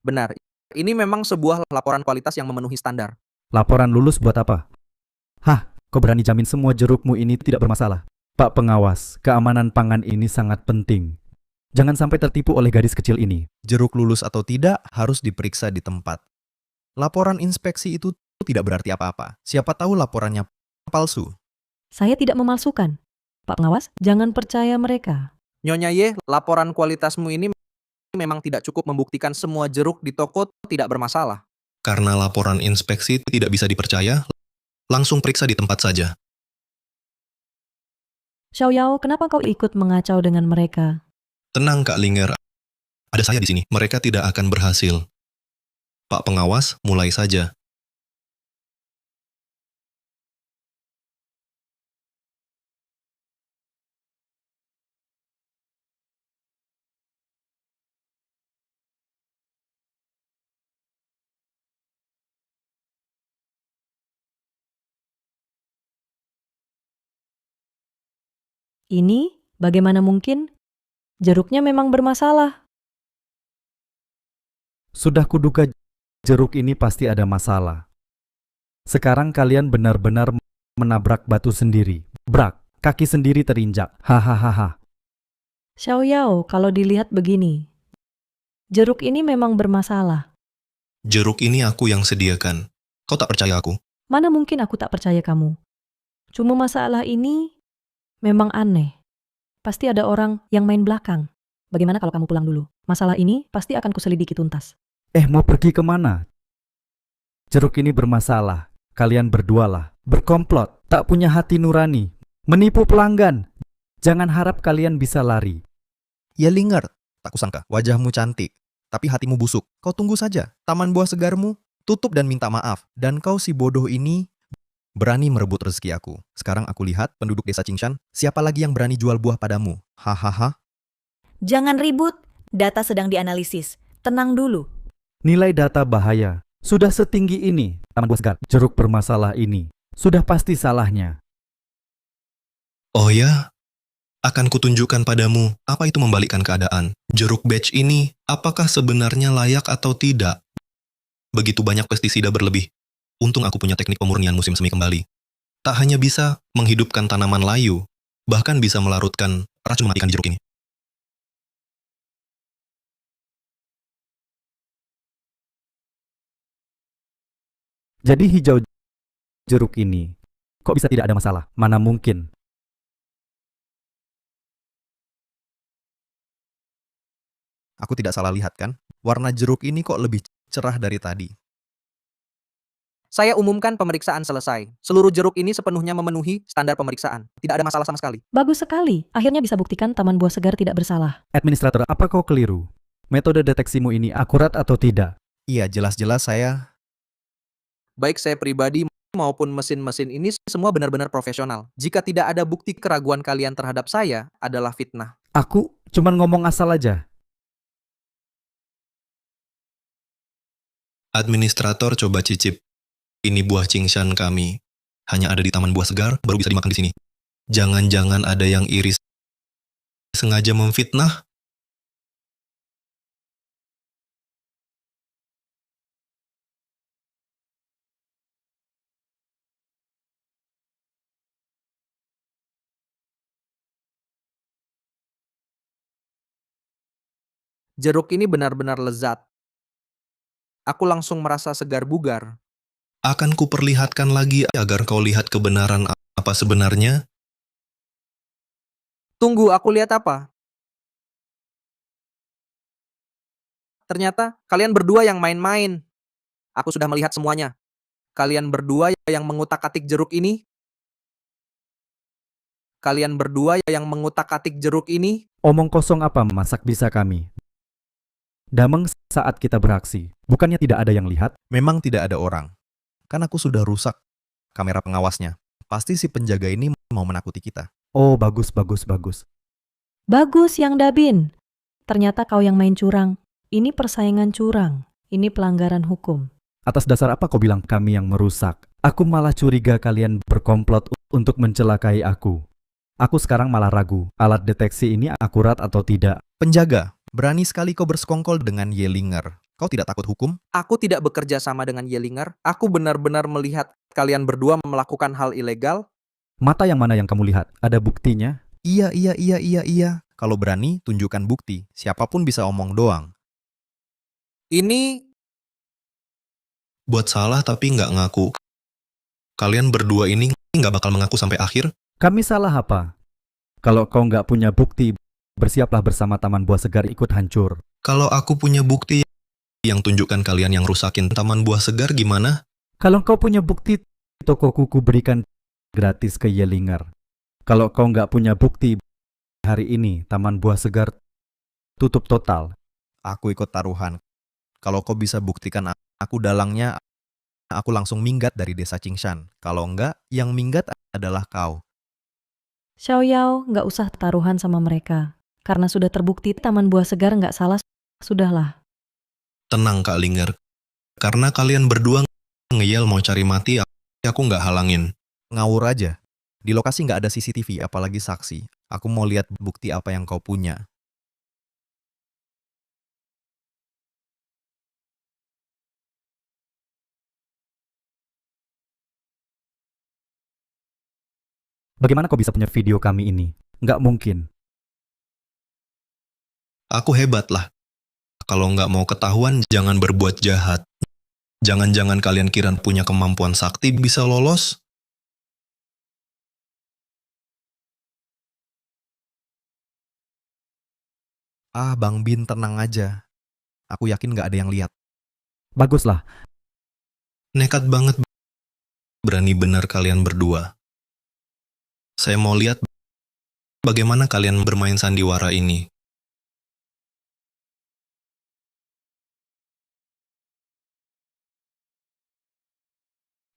Benar, ini memang sebuah laporan kualitas yang memenuhi standar. Laporan lulus buat apa? Hah, kau berani jamin semua jerukmu ini tidak bermasalah? Pak pengawas, keamanan pangan ini sangat penting. Jangan sampai tertipu oleh gadis kecil ini. Jeruk lulus atau tidak harus diperiksa di tempat. Laporan inspeksi itu tidak berarti apa-apa. Siapa tahu laporannya palsu. Saya tidak memalsukan. Pak pengawas, jangan percaya mereka. Nyonya Ye, laporan kualitasmu ini memang tidak cukup membuktikan semua jeruk di toko tidak bermasalah. Karena laporan inspeksi tidak bisa dipercaya, langsung periksa di tempat saja. Xiaoyao, kenapa kau ikut mengacau dengan mereka? Tenang Kak Linger, ada saya di sini. Mereka tidak akan berhasil. Pak pengawas, mulai saja. Ini bagaimana mungkin? Jeruknya memang bermasalah. Sudah kuduga jeruk ini pasti ada masalah. Sekarang kalian benar-benar menabrak batu sendiri. Brak, kaki sendiri terinjak. Hahaha. Xiaoyao, kalau dilihat begini, jeruk ini memang bermasalah. Jeruk ini aku yang sediakan. Kau tak percaya aku? Mana mungkin aku tak percaya kamu? Cuma masalah ini memang aneh. Pasti ada orang yang main belakang. Bagaimana kalau kamu pulang dulu? Masalah ini pasti akan kuselidiki tuntas. Mau pergi kemana? Jeruk ini bermasalah. Kalian berdualah. Berkomplot. Tak punya hati nurani. Menipu pelanggan. Jangan harap kalian bisa lari. Ya Linger, tak kusangka wajahmu cantik, tapi hatimu busuk. Kau tunggu saja, taman buah segarmu tutup dan minta maaf. Dan kau si bodoh ini berani merebut rezeki aku. Sekarang aku lihat penduduk desa Qingshan, siapa lagi yang berani jual buah padamu? Hahaha. Jangan ribut, data sedang dianalisis. Tenang dulu. Nilai data bahaya. Sudah setinggi ini. Taman buah segar. Jeruk bermasalah ini. Sudah pasti salahnya. Oh ya? Akan kutunjukkan padamu apa itu membalikkan keadaan. Jeruk batch ini, apakah sebenarnya layak atau tidak? Begitu banyak pestisida berlebih. Untung aku punya teknik pemurnian musim semi kembali. Tak hanya bisa menghidupkan tanaman layu, bahkan bisa melarutkan racun mematikan di jeruk ini. Jadi hijau jeruk ini, kok bisa tidak ada masalah? Mana mungkin? Aku tidak salah lihat kan? Warna jeruk ini kok lebih cerah dari tadi. Saya umumkan pemeriksaan selesai. Seluruh jeruk ini sepenuhnya memenuhi standar pemeriksaan. Tidak ada masalah sama sekali. Bagus sekali. Akhirnya bisa buktikan taman buah segar tidak bersalah. Administrator, apa kau keliru? Metode deteksimu ini akurat atau tidak? Iya, jelas-jelas saya... Baik saya pribadi maupun mesin-mesin ini semua benar-benar profesional. Jika tidak ada bukti keraguan kalian terhadap saya adalah fitnah. Aku cuman ngomong asal aja. Administrator coba cicip. Ini buah Qingshan kami. Hanya ada di taman buah segar, baru bisa dimakan di sini. Jangan-jangan ada yang iris. Sengaja memfitnah? Jeruk ini benar-benar lezat. Aku langsung merasa segar bugar. Akan kuperlihatkan lagi agar kau lihat kebenaran apa sebenarnya. Tunggu, aku lihat apa? Ternyata kalian berdua yang main-main. Aku sudah melihat semuanya. Kalian berdua yang mengutak-atik jeruk ini. Kalian berdua yang mengutak-atik jeruk ini. Omong kosong apa masak bisa kami? Dameng saat kita beraksi. Bukannya tidak ada yang lihat? Memang tidak ada orang. Kan aku sudah rusak kamera pengawasnya. Pasti si penjaga ini mau menakuti kita. Oh, bagus, bagus, bagus. Bagus Yang Dabin. Ternyata kau yang main curang. Ini persaingan curang. Ini pelanggaran hukum. Atas dasar apa kau bilang kami yang merusak? Aku malah curiga kalian berkomplot untuk mencelakai aku. Aku sekarang malah ragu, alat deteksi ini akurat atau tidak. Penjaga, berani sekali kau bersekongkol dengan Yellinger. Kau tidak takut hukum? Aku tidak bekerja sama dengan Yellinger. Aku benar-benar melihat kalian berdua melakukan hal ilegal. Mata yang mana yang kamu lihat? Ada buktinya? Iya. Kalau berani, tunjukkan bukti. Siapapun bisa omong doang. Ini Buat salah tapi nggak ngaku. Kalian berdua ini nggak bakal mengaku sampai akhir? Kami salah apa? Kalau kau nggak punya bukti, bersiaplah bersama Taman Buah Segar ikut hancur. Kalau aku punya bukti yang tunjukkan kalian yang rusakin Taman Buah Segar gimana? Kalau kau punya bukti, tokoku ku berikan gratis ke Yellinger. Kalau kau nggak punya bukti, hari ini Taman Buah Segar tutup total. Aku ikut taruhan. Kalau kau bisa buktikan aku dalangnya, aku langsung minggat dari desa Qingshan. Kalau enggak, yang minggat adalah kau. Xiaoyao, nggak usah taruhan sama mereka. Karena sudah terbukti Taman Buah Segar nggak salah, sudahlah. Tenang Kak Linger. Karena kalian berdua ngeyel mau cari mati, aku nggak halangin. Ngawur aja. Di lokasi nggak ada CCTV, apalagi saksi. Aku mau lihat bukti apa yang kau punya. Bagaimana kau bisa punya video kami ini? Nggak mungkin. Aku hebat lah. Kalau nggak mau ketahuan, jangan berbuat jahat. Jangan-jangan kalian kira punya kemampuan sakti bisa lolos? Bang Bin, tenang aja. Aku yakin nggak ada yang lihat. Baguslah. Nekat banget. Berani benar kalian berdua. Saya mau lihat bagaimana kalian bermain sandiwara ini.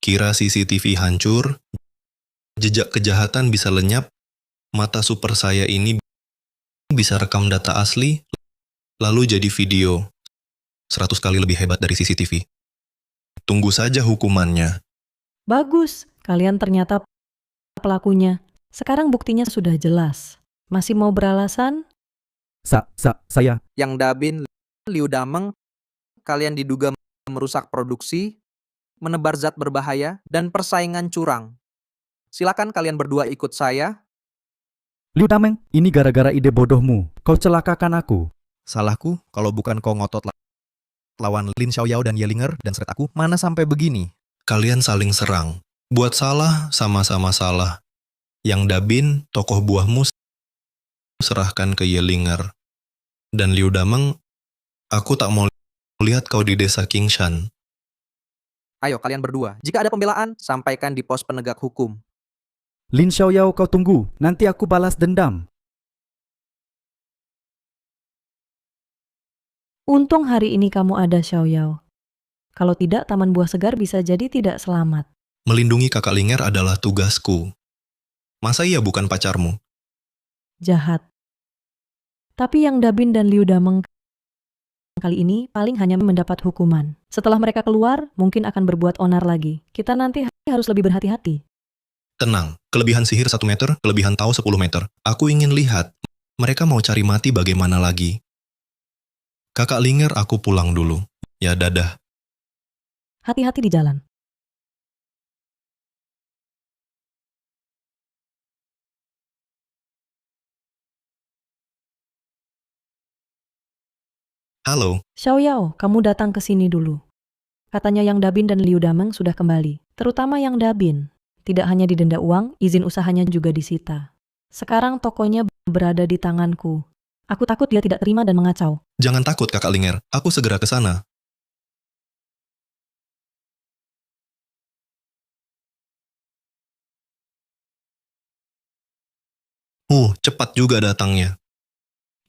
Kira CCTV hancur, jejak kejahatan bisa lenyap, mata super saya ini bisa rekam data asli, lalu jadi video 100 kali lebih hebat dari CCTV. Tunggu saja hukumannya. Bagus, kalian ternyata pelakunya. Sekarang buktinya sudah jelas. Masih mau beralasan? Saya. Yang Dabin, Liu Dameng, kalian diduga merusak produksi, menebar zat berbahaya, dan persaingan curang. Silakan kalian berdua ikut saya. Liu Dameng, ini gara-gara ide bodohmu. Kau celakakan aku. Salahku, kalau bukan kau ngotot lawan Lin Xiaoyao dan Yellinger dan seret aku, mana sampai begini? Kalian saling serang. Buat salah, sama-sama salah. Yang Dabin, tokoh buahmu, serahkan ke Yellinger. Dan Liu Dameng, aku tak mau lihat kau di desa Qingshan. Ayo kalian berdua, jika ada pembelaan, sampaikan di pos penegak hukum. Lin Xiaoyao, kau tunggu. Nanti aku balas dendam. Untung hari ini kamu ada, Xiaoyao. Kalau tidak, Taman Buah Segar bisa jadi tidak selamat. Melindungi kakak Linger adalah tugasku. Masa iya bukan pacarmu? Jahat. Tapi yang Dabin dan Liu Dameng kali ini paling hanya mendapat hukuman. Setelah mereka keluar, mungkin akan berbuat onar lagi. Kita nanti harus lebih berhati-hati. Tenang, kelebihan sihir 1 meter, kelebihan tahu 10 meter. Aku ingin lihat, mereka mau cari mati bagaimana lagi. Kakak Linger, aku pulang dulu. Ya, dadah. Hati-hati di jalan. Halo, Xiaoyao, kamu datang ke sini dulu. Katanya Yang Dabin dan Liu Dameng sudah kembali. Terutama Yang Dabin. Tidak hanya didenda uang, izin usahanya juga disita. Sekarang tokonya berada di tanganku. Aku takut dia tidak terima dan mengacau. jangan takut kakak Linger. Aku segera ke sana. Cepat juga datangnya.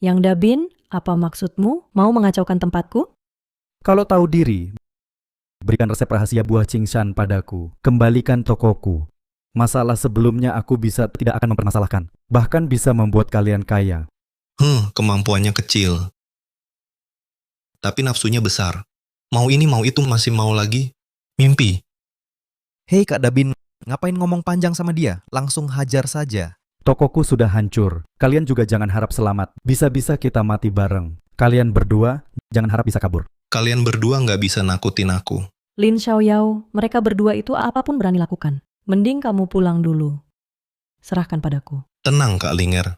Yang Dabin, apa maksudmu? Mau mengacaukan tempatku? Kalau tahu diri, berikan resep rahasia buah Qingshan padaku. Kembalikan tokoku. Masalah sebelumnya aku tidak akan mempermasalahkan. Bahkan bisa membuat kalian kaya. Kemampuannya kecil. Tapi nafsunya besar. Mau ini mau itu masih mau lagi. Mimpi. Hei Kak Dabin, ngapain ngomong panjang sama dia? Langsung hajar saja. Tokoku sudah hancur. Kalian juga jangan harap selamat. Bisa-bisa kita mati bareng. Kalian berdua jangan harap bisa kabur. Kalian berdua nggak bisa nakutin aku. Lin Xiaoyao, mereka berdua itu apapun berani lakukan. Mending kamu pulang dulu. Serahkan padaku. Tenang Kak Linger.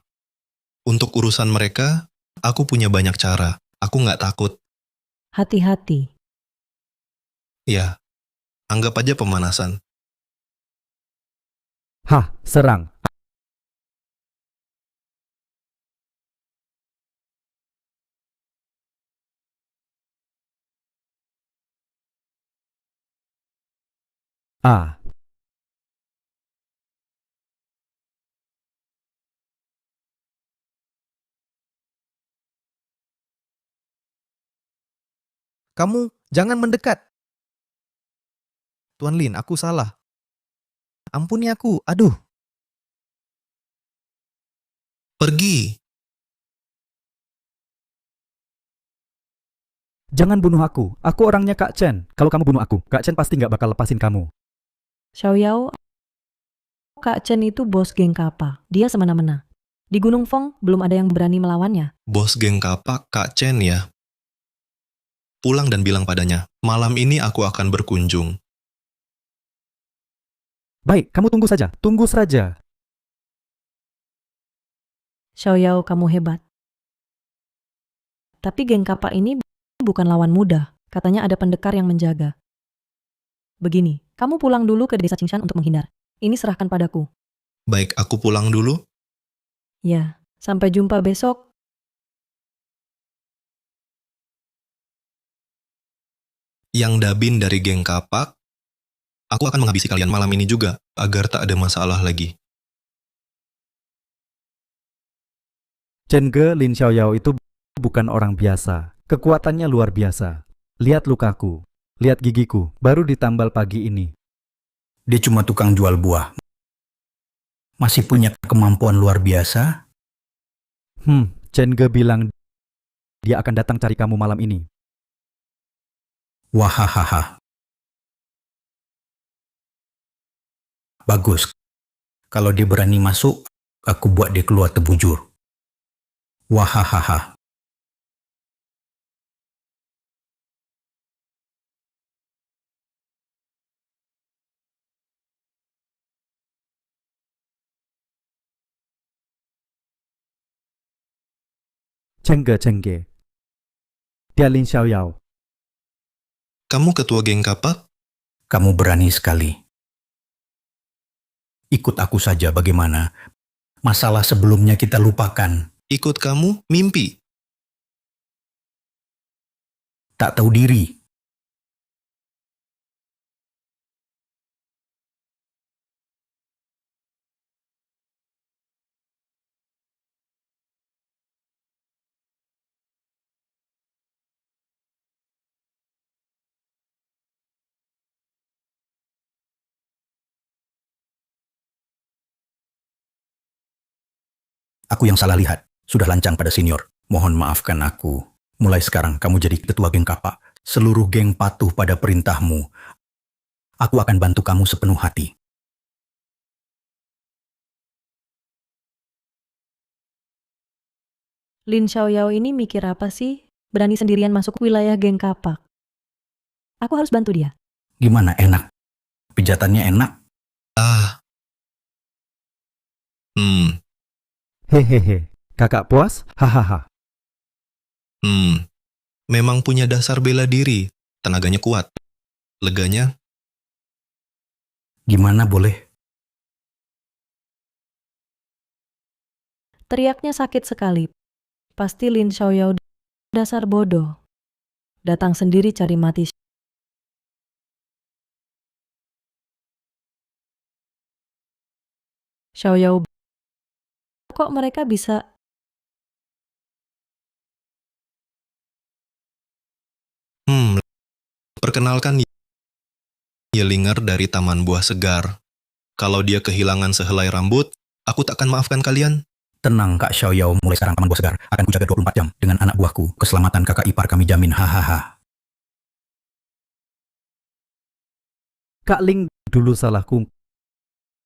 Untuk urusan mereka, aku punya banyak cara. Aku nggak takut. Hati-hati. Ya, anggap aja pemanasan. Hah, serang. Ah, Kamu jangan mendekat. Tuan Lin, aku salah. Ampuni aku, aduh. Pergi. jangan bunuh aku. Aku orangnya Kak Chen. Kalau kamu bunuh aku, Kak Chen pasti nggak bakal lepasin kamu. Xiaoyao, Kak Chen itu bos geng Kappa. Dia semena-mena. Di Gunung Feng belum ada yang berani melawannya. Bos geng kapak Kak Chen ya. Pulang dan bilang padanya, malam ini aku akan berkunjung. Baik, kamu tunggu saja. Tunggu saja. Xiaoyao, kamu hebat. Tapi geng Kappa ini bukan lawan mudah. Katanya ada pendekar yang menjaga. Begini, kamu pulang dulu ke desa Qingshan untuk menghindar. Ini serahkan padaku. Baik, aku pulang dulu. Ya, sampai jumpa besok. Yang Dabin dari geng kapak, aku akan menghabisi kalian malam ini juga, agar tak ada masalah lagi. Chen Ge Lin Xiaoyao itu bukan orang biasa. Kekuatannya luar biasa. Lihat lukaku. Lihat gigiku. Baru ditambal pagi ini. Dia cuma tukang jual buah. Masih punya kemampuan luar biasa. Chen Ge bilang dia akan datang cari kamu malam ini. Wahahaha. Bagus. Kalau dia berani masuk, aku buat dia keluar terbujur. Wahahaha. Chen Ge. Dia Lin Xiaoyao. Kamu ketua geng kapak? Kamu berani sekali. Ikut aku saja bagaimana? Masalah sebelumnya kita lupakan. Ikut kamu, mimpi. Tak tahu diri. Aku yang salah lihat. Sudah lancang pada senior. Mohon maafkan aku. Mulai sekarang kamu jadi ketua geng kapak. Seluruh geng patuh pada perintahmu. Aku akan bantu kamu sepenuh hati. Lin Xiaoyao ini mikir apa sih? Berani sendirian masuk wilayah geng Kapak. Aku harus bantu dia. Gimana, enak? Pijatannya enak? Hehehe. Kakak puas? Hahaha. Memang punya dasar bela diri. Tenaganya kuat. Leganya? Gimana boleh? Teriaknya sakit sekali. Pasti Lin Xiaoyao dasar bodoh. Datang sendiri cari mati. Xiaoyao, kok mereka bisa? Perkenalkan Yelinger dari Taman Buah Segar. Kalau dia kehilangan sehelai rambut, aku takkan maafkan kalian. Tenang Kak Xiaoyao, mulai sekarang Taman Buah Segar akan kujaga 24 jam dengan anak buahku. Keselamatan kakak ipar kami jamin, hahaha. Kak Ling, dulu salahku.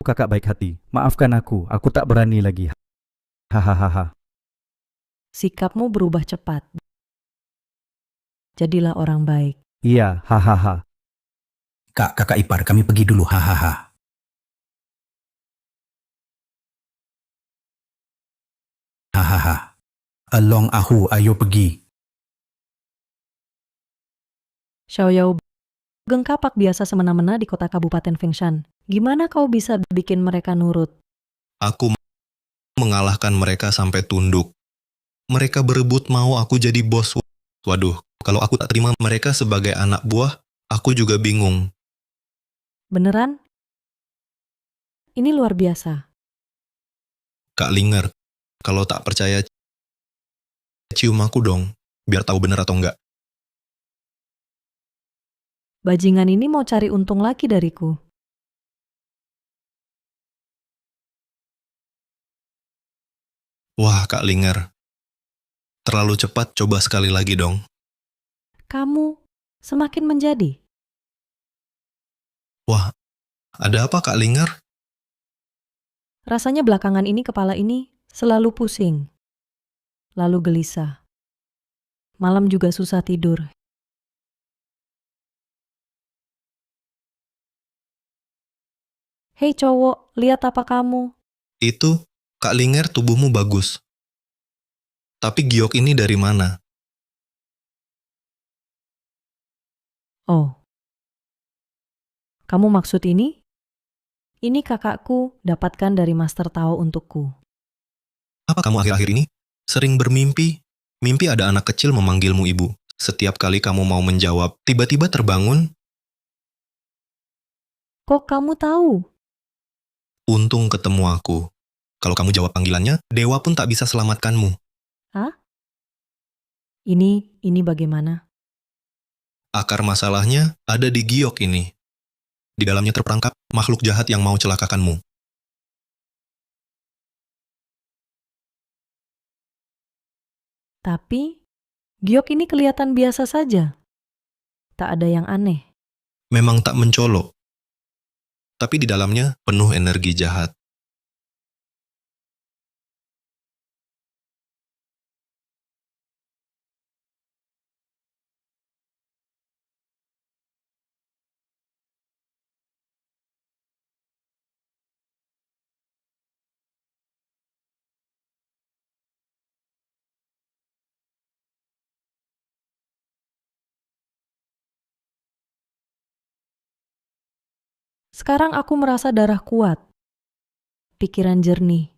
Kakak baik hati. Maafkan aku tak berani lagi. Hahaha. Sikapmu berubah cepat. Jadilah orang baik. Iya, hahaha. Kak, kakak ipar, kami pergi dulu, hahaha. Hahaha. Along ahu, ayo pergi. Xiaoyao, Geng Kapak biasa semena-mena di kota Kabupaten Fengshan. Gimana kau bisa bikin mereka nurut? Aku mengalahkan mereka sampai tunduk. Mereka berebut mau aku jadi bos. Waduh, kalau aku tak terima mereka sebagai anak buah, aku juga bingung. Beneran? Ini luar biasa. Kak Linger, kalau tak percaya, cium aku dong, biar tahu bener atau enggak. Bajingan ini mau cari untung lagi dariku. Wah, Kak Linger, terlalu cepat, coba sekali lagi dong. Kamu semakin menjadi. Wah, ada apa Kak Linger? Rasanya belakangan ini kepala ini selalu pusing. Lalu gelisah. Malam juga susah tidur. Hei cowok, lihat apa kamu? Itu, Kak Linger tubuhmu bagus. Tapi giok ini dari mana? Oh. Kamu maksud ini? Ini kakakku dapatkan dari Master Tao untukku. Apa kamu akhir-akhir ini sering bermimpi? Mimpi ada anak kecil memanggilmu ibu. Setiap kali kamu mau menjawab, tiba-tiba terbangun. Kok kamu tahu? Untung ketemu aku. Kalau kamu jawab panggilannya, dewa pun tak bisa selamatkanmu. Hah? Ini bagaimana? Akar masalahnya ada di giok ini. Di dalamnya terperangkap makhluk jahat yang mau celakakanmu. Tapi, giok ini kelihatan biasa saja. Tak ada yang aneh. Memang tak mencolok. Tapi di dalamnya penuh energi jahat. Sekarang aku merasa darah kuat. Pikiran jernih.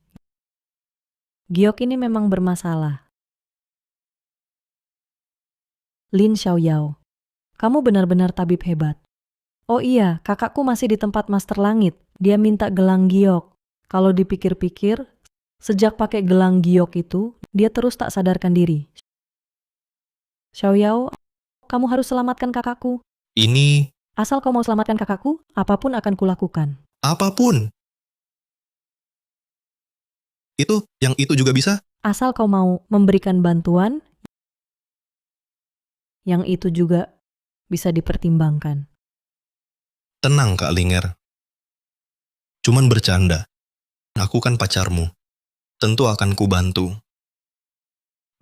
Giok ini memang bermasalah. Lin Xiaoyao, kamu benar-benar tabib hebat. Oh iya, kakakku masih di tempat Master Langit. Dia minta gelang giok. Kalau dipikir-pikir, sejak pakai gelang giok itu, dia terus tak sadarkan diri. Xiaoyao, kamu harus selamatkan kakakku. Ini Asal kau mau selamatkan kakakku, apapun akan kulakukan. apapun. Yang itu juga bisa? Asal kau mau memberikan bantuan, yang itu juga bisa dipertimbangkan. Tenang Kak Linger. Cuman bercanda. Aku kan pacarmu. Tentu akan kubantu.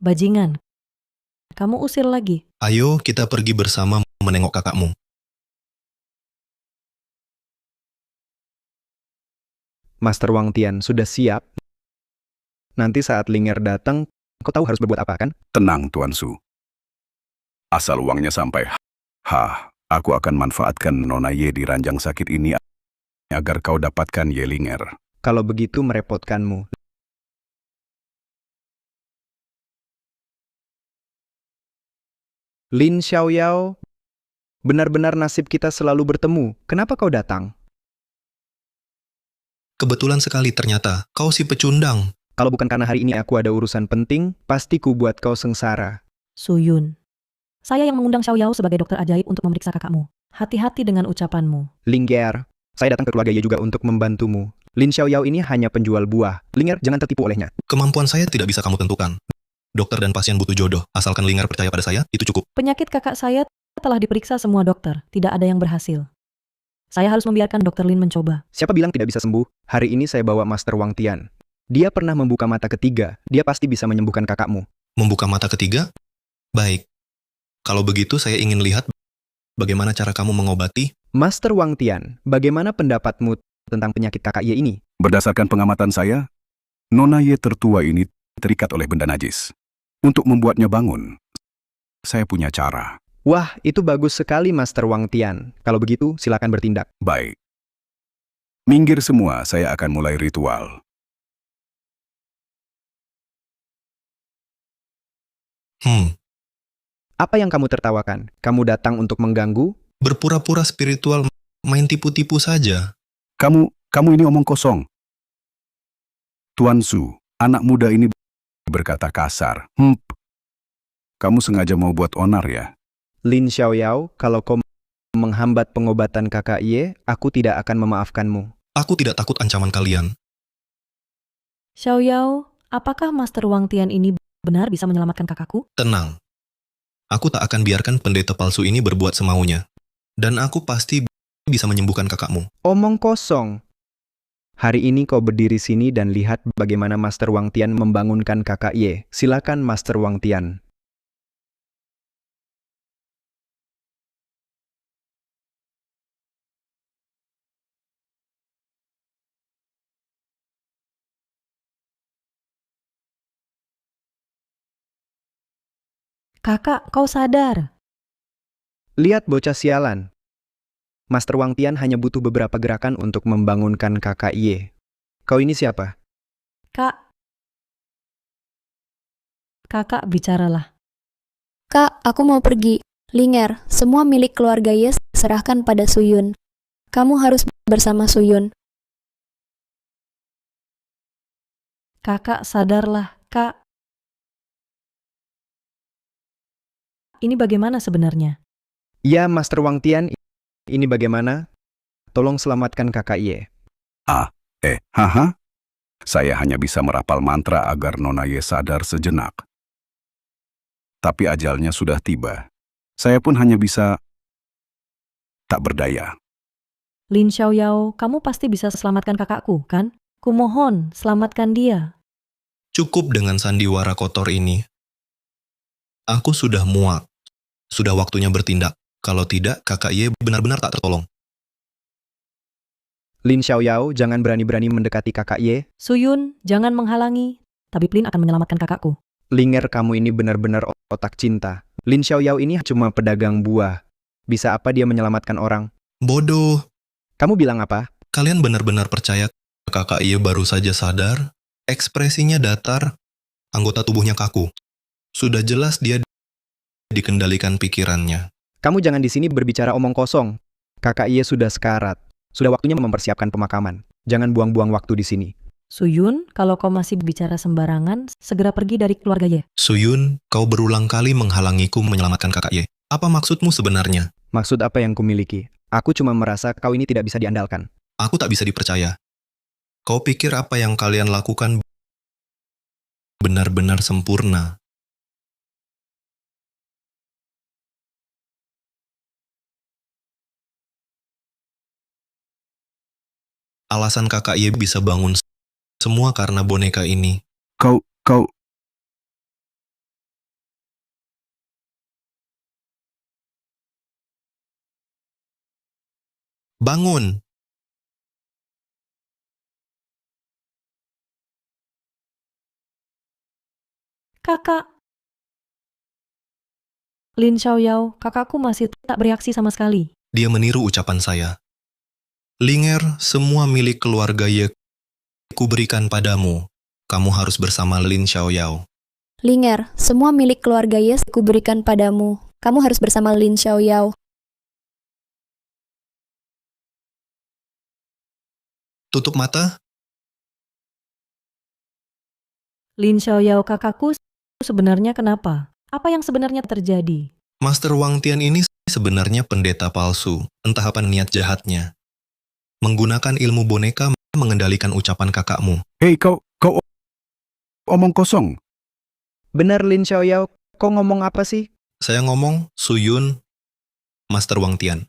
Bajingan, kamu usir lagi. Ayo kita pergi bersama menengok kakakmu. Master Wang Tian sudah siap. Nanti saat Linger datang, kau tahu harus berbuat apa kan? Tenang, Tuan Su. Asal uangnya sampai. Aku akan manfaatkan Nona Ye di ranjang sakit ini agar kau dapatkan Ye Linger. Kalau begitu merepotkanmu. Lin Xiaoyao, benar-benar nasib kita selalu bertemu. Kenapa kau datang? Kebetulan sekali ternyata, kau si pecundang. Kalau bukan karena hari ini aku ada urusan penting, pasti ku buat kau sengsara. Suyun, saya yang mengundang Xiaoyao sebagai dokter ajaib untuk memeriksa kakakmu. Hati-hati dengan ucapanmu. Linger, saya datang ke keluarga Ye juga untuk membantumu. Lin Xiaoyao ini hanya penjual buah. Linger, jangan tertipu olehnya. Kemampuan saya tidak bisa kamu tentukan. Dokter dan pasien butuh jodoh. Asalkan Linger percaya pada saya, itu cukup. Penyakit kakak saya telah diperiksa semua dokter. Tidak ada yang berhasil. Saya harus membiarkan Dr. Lin mencoba. Siapa bilang tidak bisa sembuh? Hari ini saya bawa Master Wang Tian. Dia pernah membuka mata ketiga. Dia pasti bisa menyembuhkan kakakmu. Membuka mata ketiga? Baik. Kalau begitu saya ingin lihat bagaimana cara kamu mengobati. Master Wang Tian, bagaimana pendapatmu tentang penyakit kakak Ye ini? Berdasarkan pengamatan saya, Nona Ye tertua ini terikat oleh benda najis. Untuk membuatnya bangun, saya punya cara. Wah, itu bagus sekali Master Wang Tian. Kalau begitu, silakan bertindak. Baik. Minggir semua, saya akan mulai ritual. Apa yang kamu tertawakan? Kamu datang untuk mengganggu? Berpura-pura spiritual, main tipu-tipu saja. Kamu ini omong kosong. Tuan Su, anak muda ini berkata kasar. Kamu sengaja mau buat onar ya? Lin Xiaoyao, kalau kau menghambat pengobatan kakak Ye, aku tidak akan memaafkanmu. Aku tidak takut ancaman kalian. Xiaoyao, apakah Master Wang Tian ini benar bisa menyelamatkan kakakku? Tenang. Aku tak akan biarkan pendeta palsu ini berbuat semaunya. Dan aku pasti bisa menyembuhkan kakakmu. Omong kosong. Hari ini kau berdiri sini dan lihat bagaimana Master Wang Tian membangunkan kakak Ye. Silakan Master Wang Tian. Kakak, kau sadar. Lihat bocah sialan. Master Wang Tian hanya butuh beberapa gerakan untuk membangunkan kakak Ye. Kau ini siapa? Kak. Kakak, bicaralah. Kak, aku mau pergi. Linger, semua milik keluarga Ye serahkan pada Suyun. Kamu harus bersama Suyun. Kakak, sadarlah, Kak. Ini bagaimana sebenarnya? Ya, Master Wang Tian, ini bagaimana? Tolong selamatkan kakak Ye. Haha. Saya hanya bisa merapal mantra agar Nona Ye sadar sejenak. Tapi ajalnya sudah tiba. Saya pun hanya bisa tak berdaya. Lin Xiaoyao, kamu pasti bisa selamatkan kakakku, kan? Kumohon, selamatkan dia. Cukup dengan sandiwara kotor ini. Aku sudah muak. Sudah waktunya bertindak. Kalau tidak, kakak Ye benar-benar tak tertolong. Lin Xiaoyao, jangan berani-berani mendekati kakak Ye. Suyun, jangan menghalangi. Tabib Lin akan menyelamatkan kakakku. Linger, kamu ini benar-benar otak cinta. Lin Xiaoyao ini cuma pedagang buah. Bisa apa dia menyelamatkan orang? Bodoh. Kamu bilang apa? Kalian benar-benar percaya kakak Ye baru saja sadar? Ekspresinya datar, anggota tubuhnya kaku. Sudah jelas dia dikendalikan pikirannya. Kamu jangan di sini berbicara omong kosong. Kakak Ye sudah sekarat. Sudah waktunya mempersiapkan pemakaman. Jangan buang-buang waktu di sini. Suyun, kalau kau masih bicara sembarangan, segera pergi dari keluarga Ye. Suyun, kau berulang kali menghalangiku menyelamatkan kakak Ye. Apa maksudmu sebenarnya? Maksud apa yang kumiliki? Aku cuma merasa kau ini tidak bisa diandalkan. Aku tak bisa dipercaya. Kau pikir apa yang kalian lakukan benar-benar sempurna? Alasan kakak Ye bisa bangun semua karena boneka ini. Kau... Bangun! Kakak. Lin Xiaoyao, kakakku masih tak bereaksi sama sekali. Dia meniru ucapan saya. Linger, semua milik keluarga Ye kuberikan padamu. Kamu harus bersama Lin Xiaoyao. Linger, semua milik keluarga Ye kuberikan padamu. Kamu harus bersama Lin Xiaoyao. Tutup mata. Lin Xiaoyao, kakakku, sebenarnya kenapa? Apa yang sebenarnya terjadi? Master Wang Tian ini sebenarnya pendeta palsu. Entah apa niat jahatnya. Menggunakan ilmu boneka mengendalikan ucapan kakakmu. Hei, kau omong kosong. Benar Lin Xiaoyao, kau ngomong apa sih? Saya ngomong, Suyun, Master Wang Tian.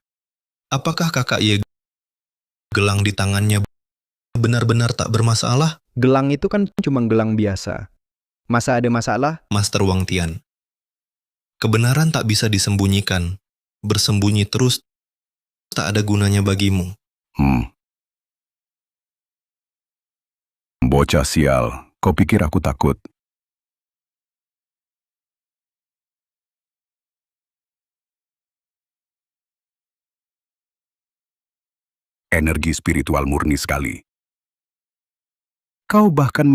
Apakah kakak Ye Gelang di tangannya benar-benar tak bermasalah? Gelang itu kan cuma gelang biasa. Masa ada masalah? Master Wang Tian. Kebenaran tak bisa disembunyikan. Bersembunyi terus tak ada gunanya bagimu. Bocah sial, kau pikir aku takut? Energi spiritual murni sekali. Kau bahkan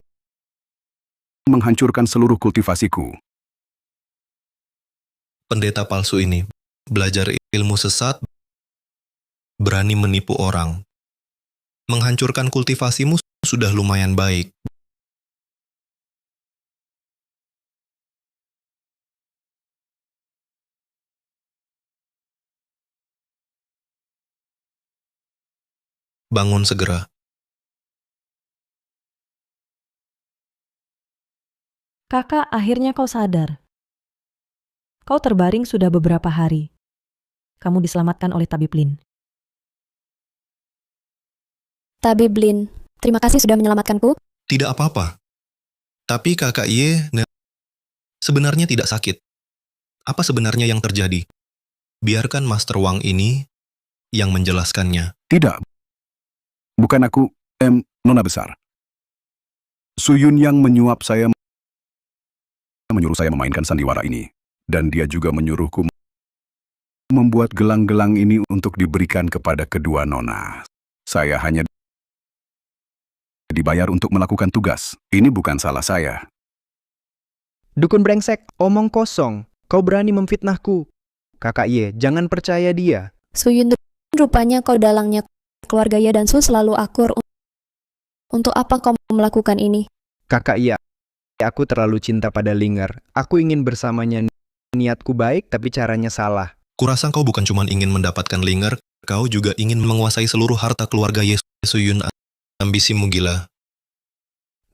menghancurkan seluruh kultivasiku. Pendeta palsu ini belajar ilmu sesat, berani menipu orang. Menghancurkan kultivasimu sudah lumayan baik. Bangun segera. Kakak, akhirnya kau sadar. Kau terbaring sudah beberapa hari. Kamu diselamatkan oleh Tabib Lin. Tabib Lin, terima kasih sudah menyelamatkanku. Tidak apa-apa. Tapi kakak Ye sebenarnya tidak sakit. Apa sebenarnya yang terjadi? Biarkan Master Wang ini yang menjelaskannya. Tidak. Bukan aku, Nona besar. Suyun yang menyuap saya, menyuruh saya memainkan sandiwara ini. Dan dia juga menyuruhku membuat gelang-gelang ini untuk diberikan kepada kedua nona. Saya hanya dibayar untuk melakukan tugas. Ini bukan salah saya. Dukun brengsek, omong kosong. Kau berani memfitnahku. Kakak Ye, jangan percaya dia. Suyun, rupanya kau dalangnya keluarga Ye dan Su selalu akur. Untuk apa kau melakukan ini? Kakak Ye, aku terlalu cinta pada Linger. Aku ingin bersamanya. Niatku baik, tapi caranya salah. Kurasa kau bukan cuma ingin mendapatkan Linger, kau juga ingin menguasai seluruh harta keluarga Ye Suyun. Ambisimu gila.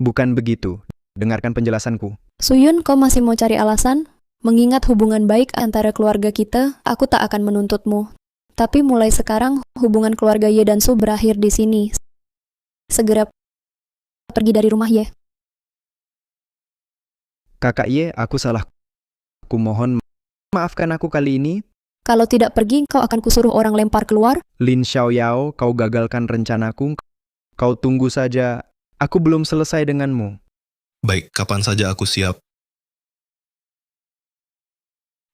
Bukan begitu. Dengarkan penjelasanku. Suyun, kau masih mau cari alasan? Mengingat hubungan baik antara keluarga kita, aku tak akan menuntutmu. Tapi mulai sekarang, hubungan keluarga Ye dan Su berakhir di sini. Segera pergi dari rumah Ye. Kakak Ye, aku salah. Aku mohon, maafkan aku kali ini. Kalau tidak pergi, kau akan kusuruh orang lempar keluar. Lin Xiaoyao, kau gagalkan rencanaku. Kau tunggu saja. Aku belum selesai denganmu. Baik, kapan saja aku siap.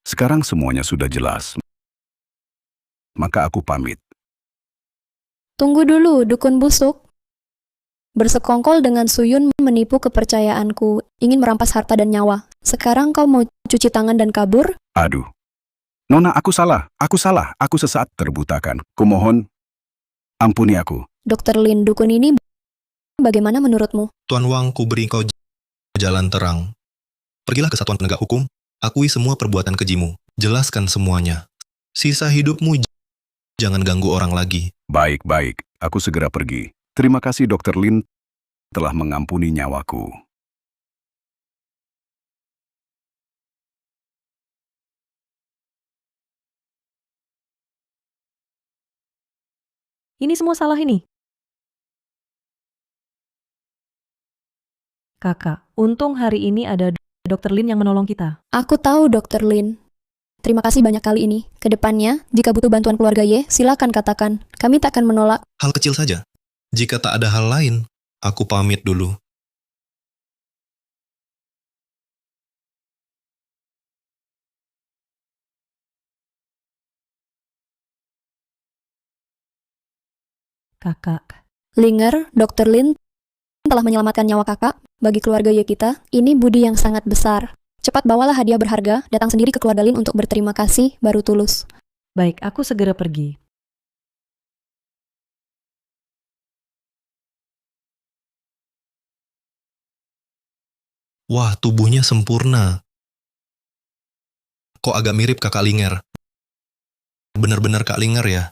Sekarang semuanya sudah jelas. Maka aku pamit. Tunggu dulu, dukun busuk. Bersekongkol dengan Suyun menipu kepercayaanku, ingin merampas harta dan nyawa. Sekarang kau mau cuci tangan dan kabur? Aduh. Nona, aku salah. Aku sesaat terbutakan. Kumohon, ampuni aku. Dokter Lin, dukun ini bagaimana menurutmu? Tuan Wang, ku beri kau jalan terang. Pergilah ke satuan penegak hukum, akui semua perbuatan kejimu, jelaskan semuanya. Sisa hidupmu jangan ganggu orang lagi. Baik, aku segera pergi. Terima kasih Dokter Lin telah mengampuni nyawaku. Ini semua salah ini. Kakak, untung hari ini ada Dokter Lin yang menolong kita. Aku tahu Dokter Lin. Terima kasih banyak kali ini. Kedepannya, jika butuh bantuan keluarga Ye, silakan katakan. Kami tak akan menolak. Hal kecil saja. Jika tak ada hal lain, aku pamit dulu. Kakak. Linger, Dokter Lin telah menyelamatkan nyawa kakak. Bagi keluarga Ye kita, ini budi yang sangat besar. Cepat bawalah hadiah berharga, datang sendiri ke keluarga Lin untuk berterima kasih, baru tulus. Baik, aku segera pergi. Wah, tubuhnya sempurna. Kok agak mirip kakak Linger. Benar-benar Kak Linger ya?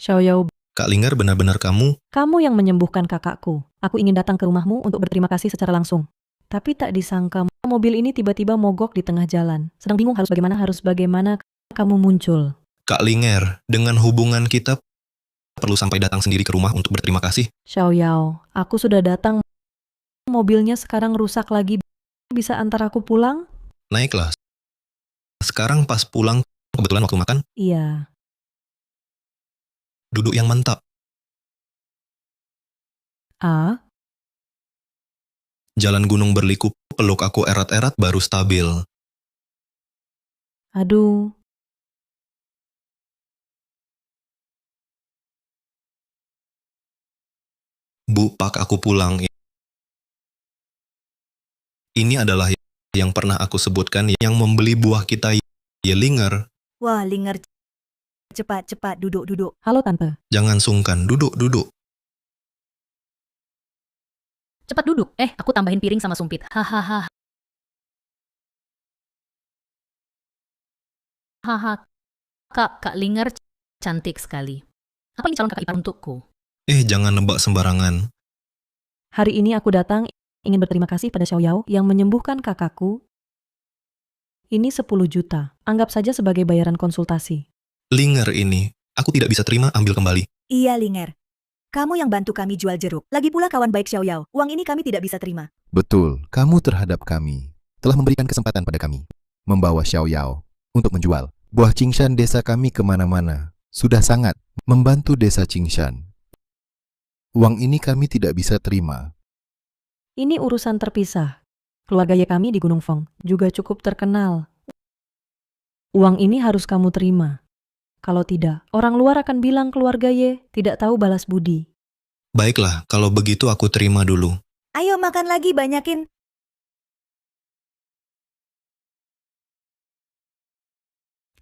Xiaoyao, Kak Linger benar-benar kamu? kamu yang menyembuhkan kakakku. Aku ingin datang ke rumahmu untuk berterima kasih secara langsung. Tapi tak disangka mobil ini tiba-tiba mogok di tengah jalan. Sedang bingung harus bagaimana. kamu muncul. Kak Linger, dengan hubungan kita perlu sampai datang sendiri ke rumah untuk berterima kasih. Xiao Yao, aku sudah datang. Mobilnya sekarang rusak lagi. Bisa antar aku pulang? Naiklah. Sekarang pas pulang, kebetulan waktu makan, Iya. duduk yang mantap. Ah, Jalan gunung berliku, peluk aku erat-erat baru stabil. aduh. Bu, pak aku pulang. Ini adalah yang pernah aku sebutkan yang membeli buah kita, ya Linger. Wah, Linger, cepat-cepat duduk-duduk. Halo Tante. Jangan sungkan, duduk-duduk. Cepat duduk. Aku tambahin piring sama sumpit. Hahaha. Haha. Kak Linger cantik sekali. Apa ini calon kakak ipar untukku? Jangan nebak sembarangan. Hari ini aku datang ingin berterima kasih pada Xiao Yao yang menyembuhkan kakakku. Ini 10 juta. Anggap saja sebagai bayaran konsultasi. Linger ini, aku tidak bisa terima, ambil kembali. Iya, Linger. Kamu yang bantu kami jual jeruk. Lagi pula kawan baik Xiao Yao. Uang ini kami tidak bisa terima. Betul, kamu terhadap kami telah memberikan kesempatan pada kami membawa Xiao Yao untuk menjual buah Qingshan desa kami kemana-mana. Sudah sangat membantu desa Qingshan. Uang ini kami tidak bisa terima. Ini urusan terpisah. Keluarga Ye kami di Gunung Feng juga cukup terkenal. Uang ini harus kamu terima. Kalau tidak, orang luar akan bilang keluarga Ye tidak tahu balas budi. Baiklah, kalau begitu aku terima dulu. Ayo makan lagi, banyakin.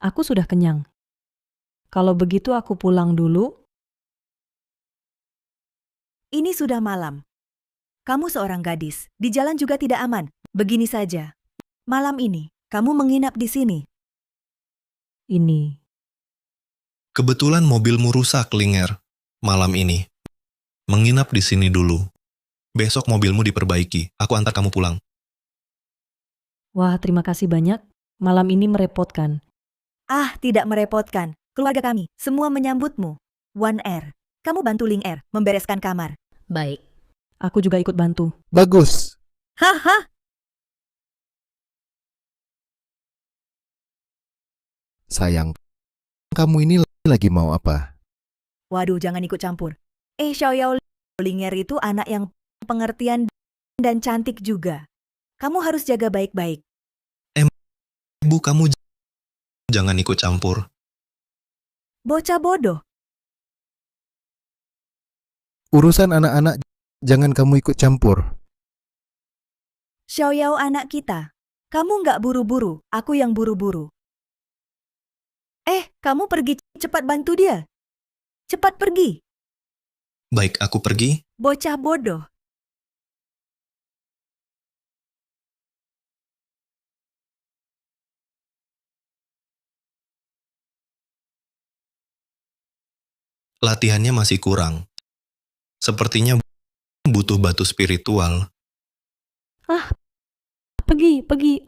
Aku sudah kenyang. Kalau begitu aku pulang dulu. Ini sudah malam. Kamu seorang gadis. Di jalan juga tidak aman. Begini saja. Malam ini, kamu menginap di sini. Ini. Kebetulan mobilmu rusak, Linger. Malam ini. Menginap di sini dulu. Besok mobilmu diperbaiki. Aku antar kamu pulang. Wah, terima kasih banyak. Malam ini merepotkan. Ah, tidak merepotkan. Keluarga kami, semua menyambutmu. One Air. Kamu bantu Ling Air membereskan kamar. Baik. Aku juga ikut bantu. Bagus. Haha. Sayang, kamu ini lagi mau apa? Waduh, jangan ikut campur. Xiao Yao, Ling Air itu anak yang pengertian dan cantik juga. Kamu harus jaga baik-baik. Bu, kamu jangan ikut campur. Bocah bodoh. Urusan anak-anak jangan kamu ikut campur. Xiao Yao anak kita. Kamu nggak buru-buru, aku yang buru-buru. Kamu pergi, cepat bantu dia. Cepat pergi. Baik, aku pergi. Bocah bodoh. Latihannya masih kurang. Sepertinya butuh batu spiritual. Pergi. Pergi.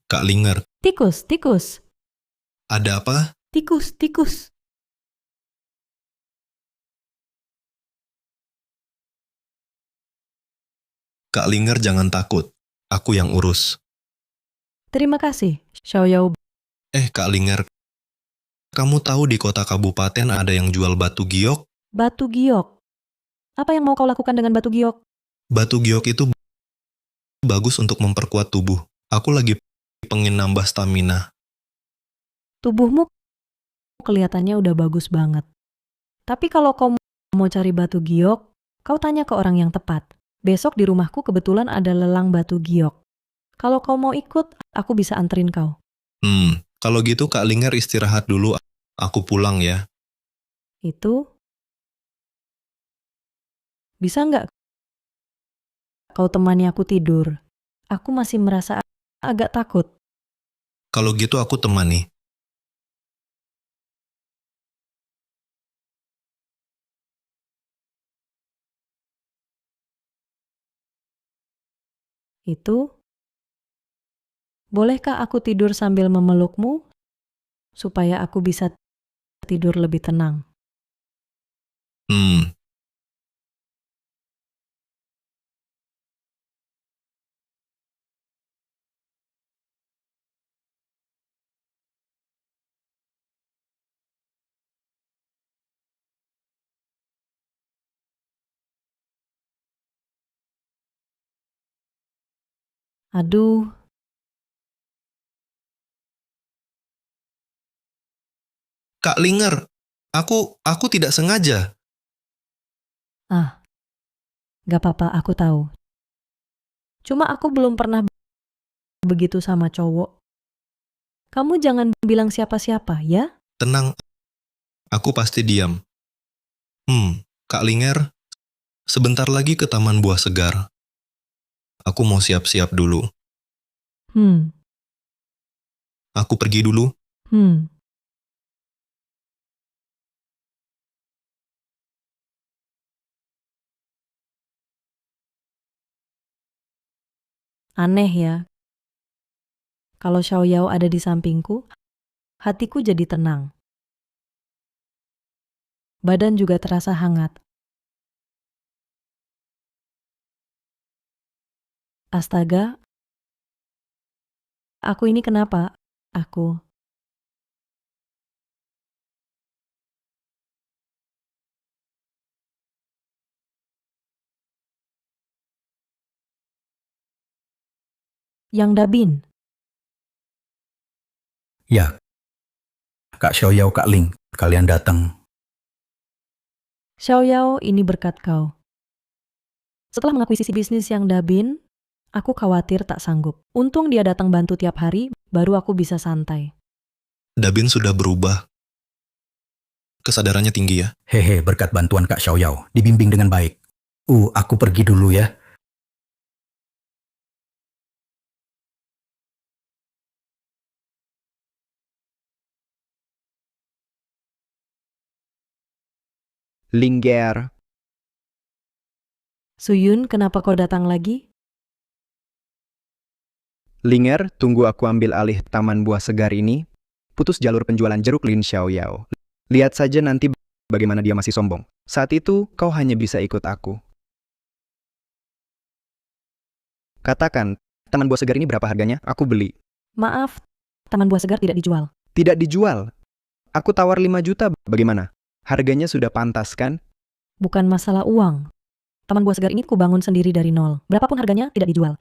Kak Linger, Tikus. ada apa? Tikus. Kak Linger jangan takut. Aku yang urus. Terima kasih, Xiao Yao. Kak Linger, kamu tahu di kota kabupaten ada yang jual batu giok? Batu giok. Apa yang mau kau lakukan dengan batu giok? Batu giok itu bagus untuk memperkuat tubuh. Aku lagi pengen nambah stamina. Tubuhmu kelihatannya udah bagus banget. Tapi kalau kau mau cari batu giok, kau tanya ke orang yang tepat. Besok di rumahku kebetulan ada lelang batu giok. Kalau kau mau ikut, aku bisa anterin kau. Kalau gitu Kak Linger istirahat dulu. Aku pulang ya. Itu? Bisa nggak kau temani aku tidur? Aku masih merasa agak takut. Kalau gitu aku temani. Itu? Bolehkah aku tidur sambil memelukmu? Supaya aku bisa tidur lebih tenang. Hmm, Aduh, Kak Linger, aku tidak sengaja. gak apa-apa, aku tahu. Cuma aku belum pernah begitu sama cowok. Kamu jangan bilang siapa-siapa, ya? Tenang, aku pasti diam. Kak Linger, sebentar lagi ke Taman Buah Segar. Aku mau siap-siap dulu. Hmm, Aku pergi dulu. hmm. Aneh ya. Kalau Xiao Yao ada di sampingku, hatiku jadi tenang. Badan juga terasa hangat. Astaga, aku ini kenapa? Aku. Yang Dabin. Ya, Kak Xiaoyao, Kak Ling, kalian datang. Xiao Yao, ini berkat kau. Setelah mengakuisisi bisnis yang Dabin, aku khawatir tak sanggup. Untung dia datang bantu tiap hari, baru aku bisa santai. Dabin sudah berubah. Kesadarannya tinggi ya. Hehe, berkat bantuan Kak Xiaoyao, dibimbing dengan baik. Aku pergi dulu ya. Linger, Suyun, kenapa kau datang lagi? Linger, tunggu aku ambil alih Taman Buah Segar ini. Putus jalur penjualan jeruk Lin Xiaoyao. Lihat saja nanti bagaimana dia masih sombong. Saat itu, kau hanya bisa ikut aku. Katakan, Taman Buah Segar ini berapa harganya? Aku beli. Maaf, Taman Buah Segar tidak dijual. Tidak dijual. Aku tawar 5 juta, bagaimana? Harganya sudah pantas kan? Bukan masalah uang. Taman Buah Segar ini kubangun sendiri dari nol. Berapapun harganya, tidak dijual.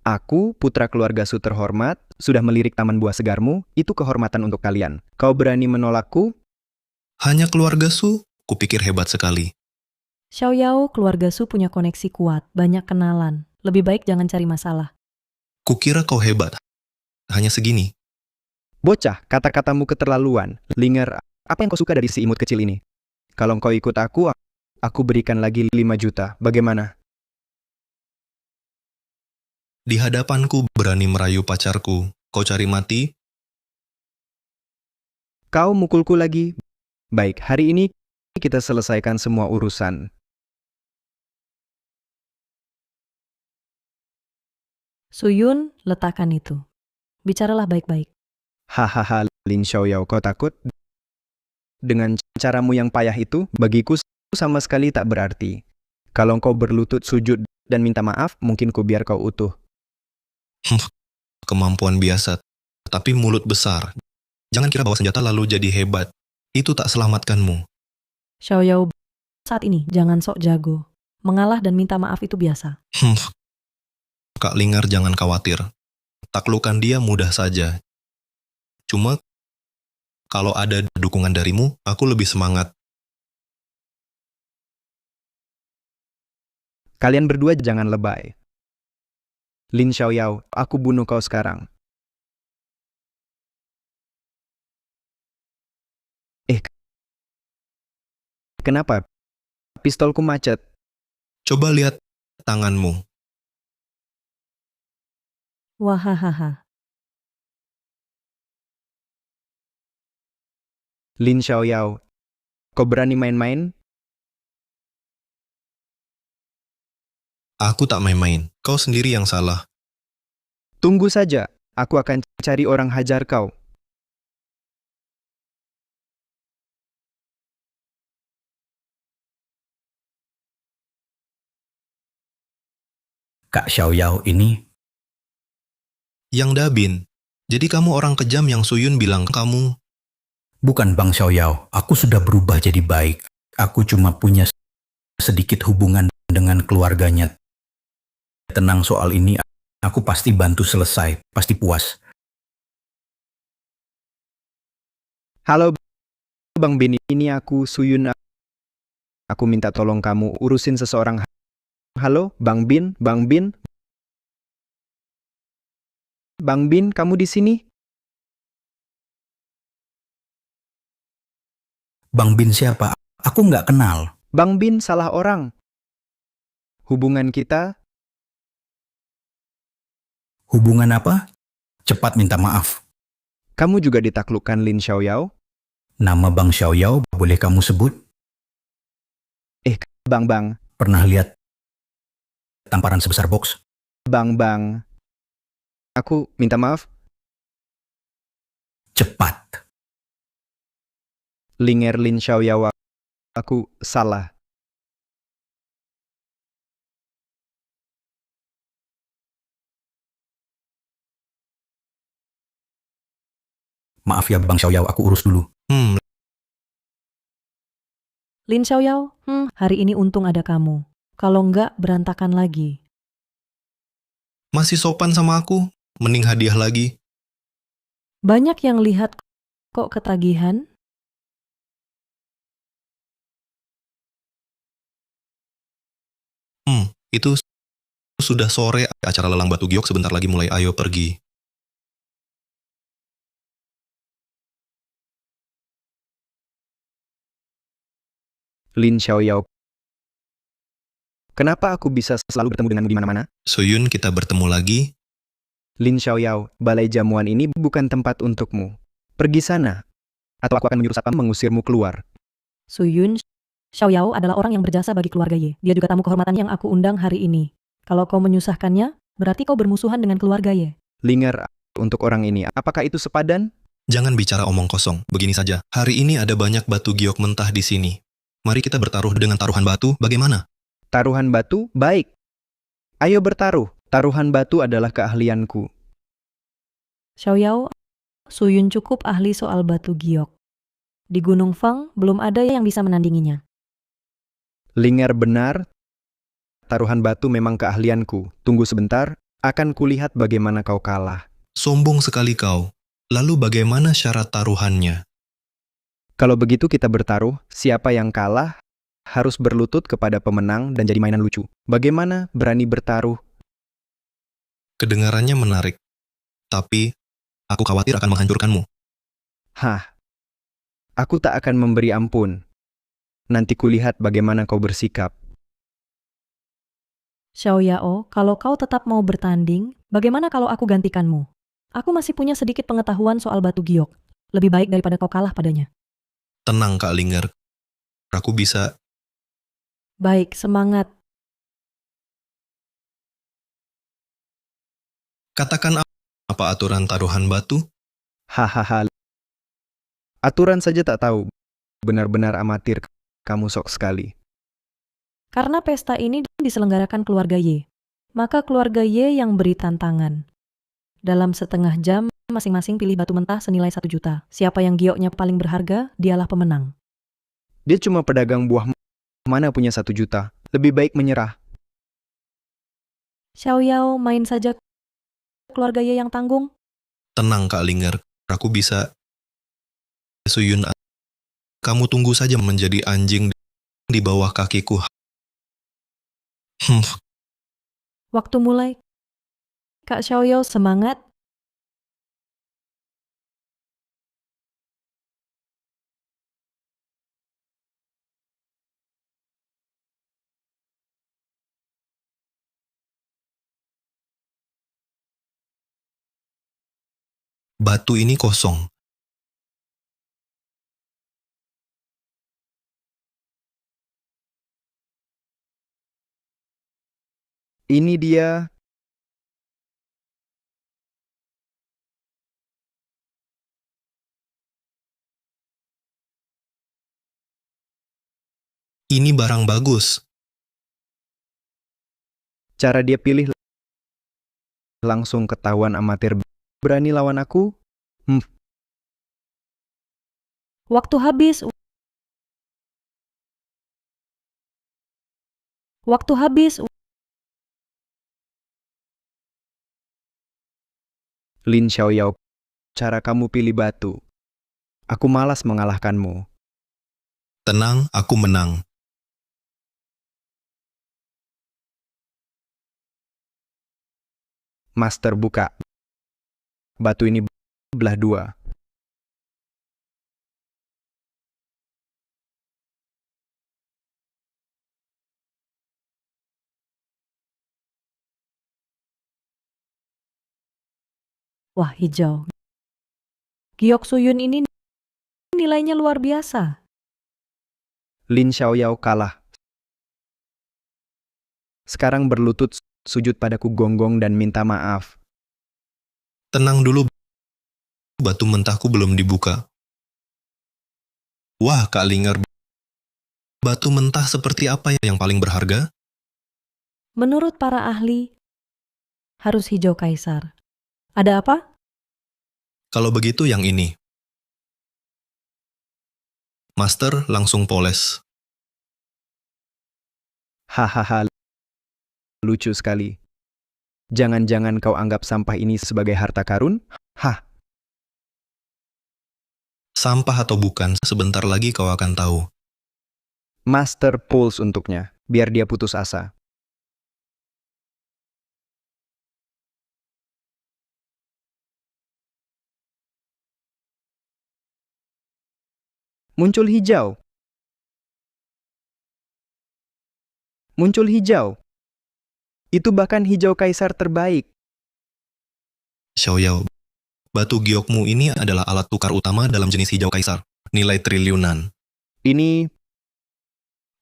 Aku, putra keluarga Su terhormat, sudah melirik Taman Buah Segarmu, itu kehormatan untuk kalian. Kau berani menolakku? Hanya keluarga Su, kupikir hebat sekali. Xiao Yao, keluarga Su punya koneksi kuat, banyak kenalan. Lebih baik jangan cari masalah. Kukira kau hebat. Hanya segini. Bocah, kata-katamu keterlaluan. Linger, apa yang kau suka dari si imut kecil ini? Kalau kau ikut aku berikan lagi 5 juta. Bagaimana? Di hadapanku berani merayu pacarku. Kau cari mati? Kau mukulku lagi? Baik, hari ini kita selesaikan semua urusan. Suyun, letakkan itu. Bicaralah baik-baik. Hahaha, Lin Xiaoyao, kau takut? Dengan caramu yang payah itu, bagiku sama sekali tak berarti. Kalau kau berlutut sujud dan minta maaf, mungkin ku biar kau utuh. Kemampuan biasa, tapi mulut besar. Jangan kira bawa senjata lalu jadi hebat. Itu tak selamatkanmu. Xiao Yao, saat ini jangan sok jago. Mengalah dan minta maaf itu biasa. Kak Linger jangan khawatir. Taklukan dia mudah saja. Cuma, kalau ada dukungan darimu, aku lebih semangat. Kalian berdua jangan lebay. Lin Xiaoyao, aku bunuh kau sekarang. Kenapa? Pistolku macet. Coba lihat tanganmu. Wahahaha. Lin Xiaoyao, kau berani main-main? Aku tak main-main. Kau sendiri yang salah. Tunggu saja. Aku akan cari orang hajar kau. Kak Xiaoyao ini Yang Dabin. Jadi kamu orang kejam yang Suyun bilang kamu. bukan Bang Xiaoyao. Aku sudah berubah jadi baik. Aku cuma punya sedikit hubungan dengan keluarganya. Tenang soal ini, aku pasti bantu selesai. Pasti puas. Halo Bang Bin, ini aku Suyun. Aku minta tolong kamu urusin seseorang. Halo Bang Bin, Bang Bin. Bang Bin, kamu di sini? Bang Bin siapa? Aku nggak kenal. Bang Bin salah orang. Hubungan kita, Hubungan apa? Cepat minta maaf. kamu juga ditaklukkan Lin Xiaoyao? Nama Bang Xiaoyao boleh kamu sebut? Bang, Pernah lihat tamparan sebesar box? Bang. Aku minta maaf. Cepat. Linger Lin Xiaoyao. Aku salah. Maaf ya Bang Xiaoyao, aku urus dulu. Lin Xiaoyao, hari ini untung ada kamu. Kalau enggak, berantakan lagi. Masih sopan sama aku. Mending hadiah lagi. Banyak yang lihat kok ketagihan. Itu sudah sore. Acara lelang batu giok sebentar lagi mulai. Ayo pergi. Lin Xiaoyao. Kenapa aku bisa selalu bertemu denganmu di mana-mana? Suyun, kita bertemu lagi. Lin Xiaoyao, balai jamuan ini bukan tempat untukmu. Pergi sana. Atau aku akan menyuruh satpam mengusirmu keluar. Suyun Xiaoyao adalah orang yang berjasa bagi keluarga Ye. Dia juga tamu kehormatan yang aku undang hari ini. Kalau kau menyusahkannya, berarti kau bermusuhan dengan keluarga Ye. Linger, untuk orang ini, apakah itu sepadan? Jangan bicara omong kosong. Begini saja. Hari ini ada banyak batu giok mentah di sini. Mari kita bertaruh dengan taruhan batu. Bagaimana? Taruhan batu? Baik. Ayo bertaruh. Taruhan batu adalah keahlianku. Xiaoyao, Suyun cukup ahli soal batu giok. Di Gunung Feng, belum ada yang bisa menandinginya. Linger benar. Taruhan batu memang keahlianku. Tunggu sebentar, akan kulihat bagaimana kau kalah. Sombong sekali kau. Lalu bagaimana syarat taruhannya? Kalau begitu kita bertaruh, siapa yang kalah harus berlutut kepada pemenang dan jadi mainan lucu. Bagaimana berani bertaruh? Kedengarannya menarik. Tapi, aku khawatir akan menghancurkanmu. Hah, aku tak akan memberi ampun. Nanti kulihat bagaimana kau bersikap. Xiaoyao, kalau kau tetap mau bertanding, bagaimana kalau aku gantikanmu? Aku masih punya sedikit pengetahuan soal batu giok. Lebih baik daripada kau kalah padanya. Tenang, Kak Linger. Aku bisa. Baik, semangat. Katakan apa aturan taruhan batu? Hahaha. Aturan saja tak tahu. Benar-benar amatir. Kamu sok sekali. Karena pesta ini diselenggarakan keluarga Ye, maka keluarga Ye yang beri tantangan. Dalam setengah jam, masing-masing pilih batu mentah senilai 1 juta. Siapa yang gioknya paling berharga, dialah pemenang. Dia cuma pedagang buah, mana punya 1 juta. Lebih baik menyerah. Xiaoyao, main saja keluarga Ye yang tanggung. Tenang, Kak Linger. Aku bisa. Suyun, kamu tunggu saja menjadi anjing di bawah kakiku. Waktu mulai. Kak Xiaoyao, semangat. Batu ini kosong. Ini dia. Ini barang bagus. Cara dia pilih langsung ketahuan amatir. Berani lawan aku? Waktu habis. Waktu habis. Lin Xiaoyao, cara kamu pilih batu. Aku malas mengalahkanmu. Tenang, aku menang. Master buka. Batu ini belah dua. Wah, hijau. Giok Suyun ini nilainya luar biasa. Lin Xiaoyao kalah. Sekarang berlutut sujud padaku gonggong dan minta maaf. Tenang dulu, batu mentahku belum dibuka. Wah, Kak Linger, batu mentah seperti apa yang paling berharga? Menurut para ahli, harus hijau kaisar. Ada apa? Kalau begitu yang ini. Master langsung poles. Hahaha, lucu sekali. Jangan-jangan kau anggap sampah ini sebagai harta karun? Hah, Sampah atau bukan, sebentar lagi kau akan tahu. Master Pulse untuknya, biar dia putus asa. Muncul hijau. Muncul hijau. Itu bahkan hijau kaisar terbaik. Xiaoyao, batu giokmu ini adalah alat tukar utama dalam jenis hijau kaisar. Nilai triliunan. Ini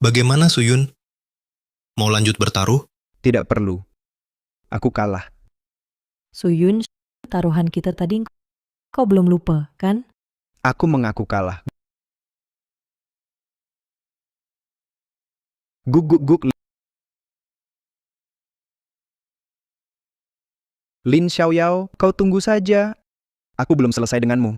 Bagaimana, Suyun? Mau lanjut bertaruh? tidak perlu. Aku kalah. Suyun, taruhan kita tadi kau belum lupa, kan? Aku mengaku kalah. Guk guk guk. Lin Xiaoyao, kau tunggu saja. Aku belum selesai denganmu.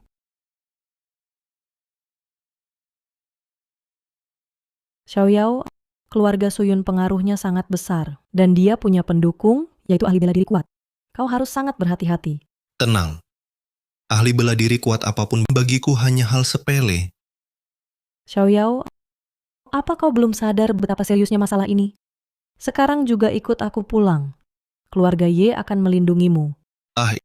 Xiaoyao, keluarga Suyun pengaruhnya sangat besar, dan dia punya pendukung, yaitu ahli bela diri kuat. Kau harus sangat berhati-hati. Tenang. Ahli bela diri kuat apapun bagiku hanya hal sepele. Xiaoyao, apa kau belum sadar betapa seriusnya masalah ini? Sekarang juga ikut aku pulang. Keluarga Ye akan melindungimu. Ah,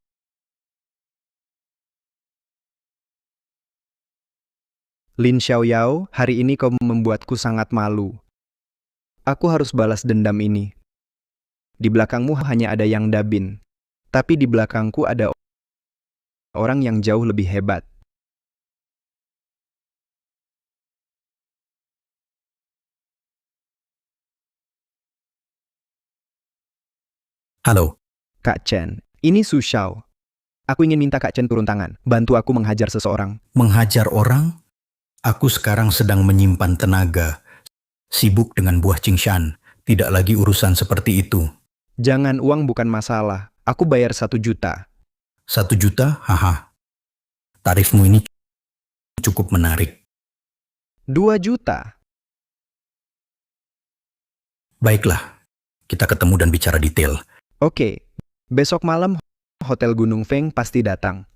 Lin Xiaoyao, hari ini kau membuatku sangat malu. Aku harus balas dendam ini. Di belakangmu hanya ada Yang Dabin. Tapi di belakangku ada orang yang jauh lebih hebat. Halo, Kak Chen, ini Su Xiao. Aku ingin minta Kak Chen turun tangan. Bantu aku menghajar seseorang. menghajar orang? Aku sekarang sedang menyimpan tenaga. Sibuk dengan buah Qingshan. Tidak lagi urusan seperti itu. Jangan, uang bukan masalah. Aku bayar 1 juta. 1 juta? Haha. Tarifmu ini cukup menarik. 2 juta. Baiklah, kita ketemu dan bicara detail. Oke, besok malam Hotel Gunung Feng pasti datang.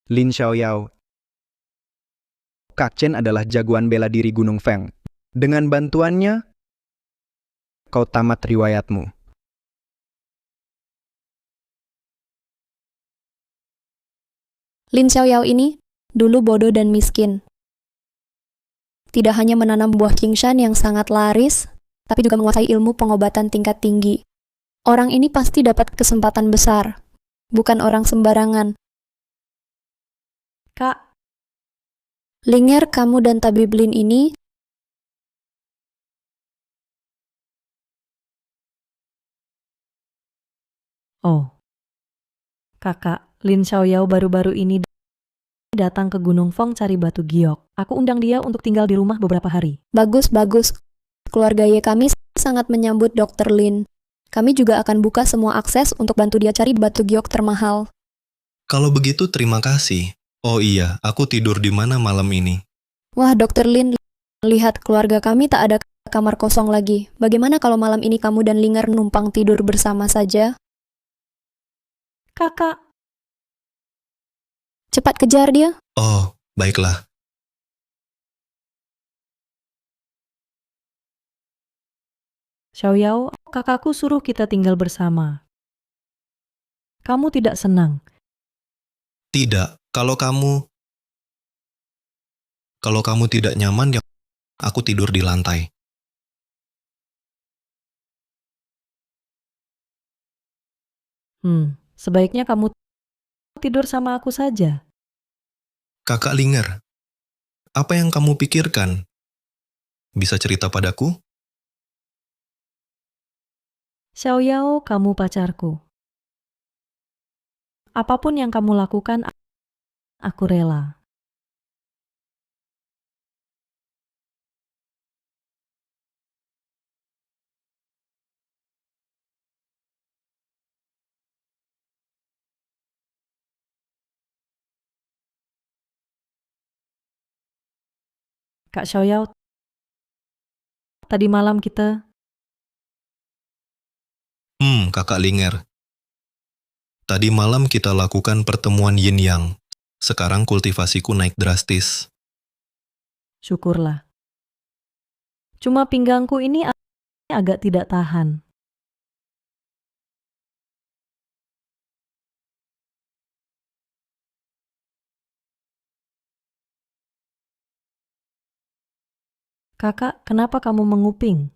Lin Xiaoyao, Kak Chen adalah jagoan bela diri Gunung Feng. Dengan bantuannya, kau tamat riwayatmu. Lin Xiaoyao ini dulu bodoh dan miskin. Tidak hanya menanam buah Qingshan yang sangat laris, tapi juga menguasai ilmu pengobatan tingkat tinggi. Orang ini pasti dapat kesempatan besar, bukan orang sembarangan. Kak, Linger, kamu dan Tabib Lin ini oh. Kakak, Lin Xiaoyao baru-baru ini datang ke Gunung Feng cari batu giok. Aku undang dia untuk tinggal di rumah beberapa hari. Bagus, bagus. Keluarga Ye kami sangat menyambut Dr. Lin. Kami juga akan buka semua akses untuk bantu dia cari batu giok termahal. Kalau begitu terima kasih. Oh iya, aku tidur di mana malam ini? Wah, Dr. Lin, lihat keluarga kami tak ada kamar kosong lagi. Bagaimana kalau malam ini kamu dan Linger numpang tidur bersama saja? Kakak, Cepat kejar dia. Oh, baiklah. Xiaoyao, kakakku suruh kita tinggal bersama. Kamu tidak senang. Tidak, kalau kamu tidak nyaman, ya aku tidur di lantai. Sebaiknya kamu tidur sama aku saja. Kakak Linger, apa yang kamu pikirkan? Bisa cerita padaku? Xiaoyao, kamu pacarku. Apapun yang kamu lakukan, aku rela. Kak Xiaoyao, tadi malam kita... Kakak Linger. Tadi malam kita lakukan pertemuan yin yang. Sekarang kultivasiku naik drastis. Syukurlah. Cuma pinggangku ini agak tidak tahan. Kakak, kenapa kamu menguping?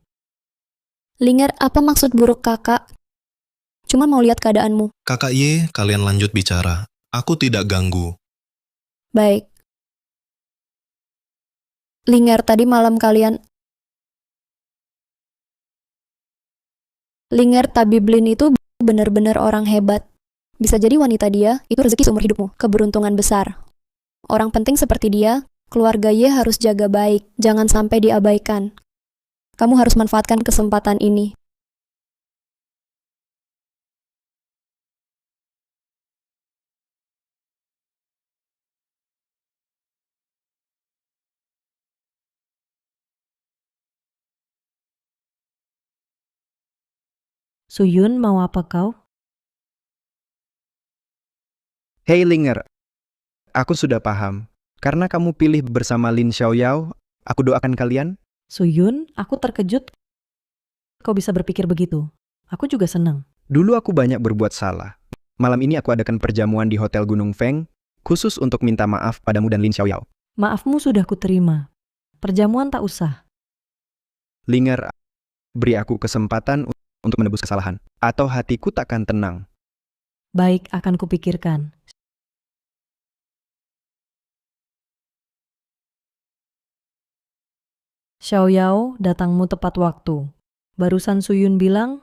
Linger, apa maksud buruk kakak? Cuma mau lihat keadaanmu. Kakak Ye, kalian lanjut bicara. Aku tidak ganggu. Baik. Linger, tadi malam kalian... Linger, tabib Lin itu benar-benar orang hebat. Bisa jadi wanita dia, itu rezeki seumur hidupmu, keberuntungan besar. Orang penting seperti dia, keluarga Ye harus jaga baik, jangan sampai diabaikan. Kamu harus manfaatkan kesempatan ini. Suyun, mau apa kau? Hei Linger, aku sudah paham. Karena kamu pilih bersama Lin Xiaoyao, aku doakan kalian. Suyun, aku terkejut kau bisa berpikir begitu. Aku juga senang. Dulu aku banyak berbuat salah. Malam ini aku adakan perjamuan di Hotel Gunung Feng, khusus untuk minta maaf padamu dan Lin Xiaoyao. Maafmu sudah kuterima. Perjamuan tak usah. Linger, beri aku kesempatan untuk menebus kesalahan, atau hatiku takkan tenang. Baik, akan kupikirkan. Xiaoyao, datangmu tepat waktu. Barusan Suyun bilang,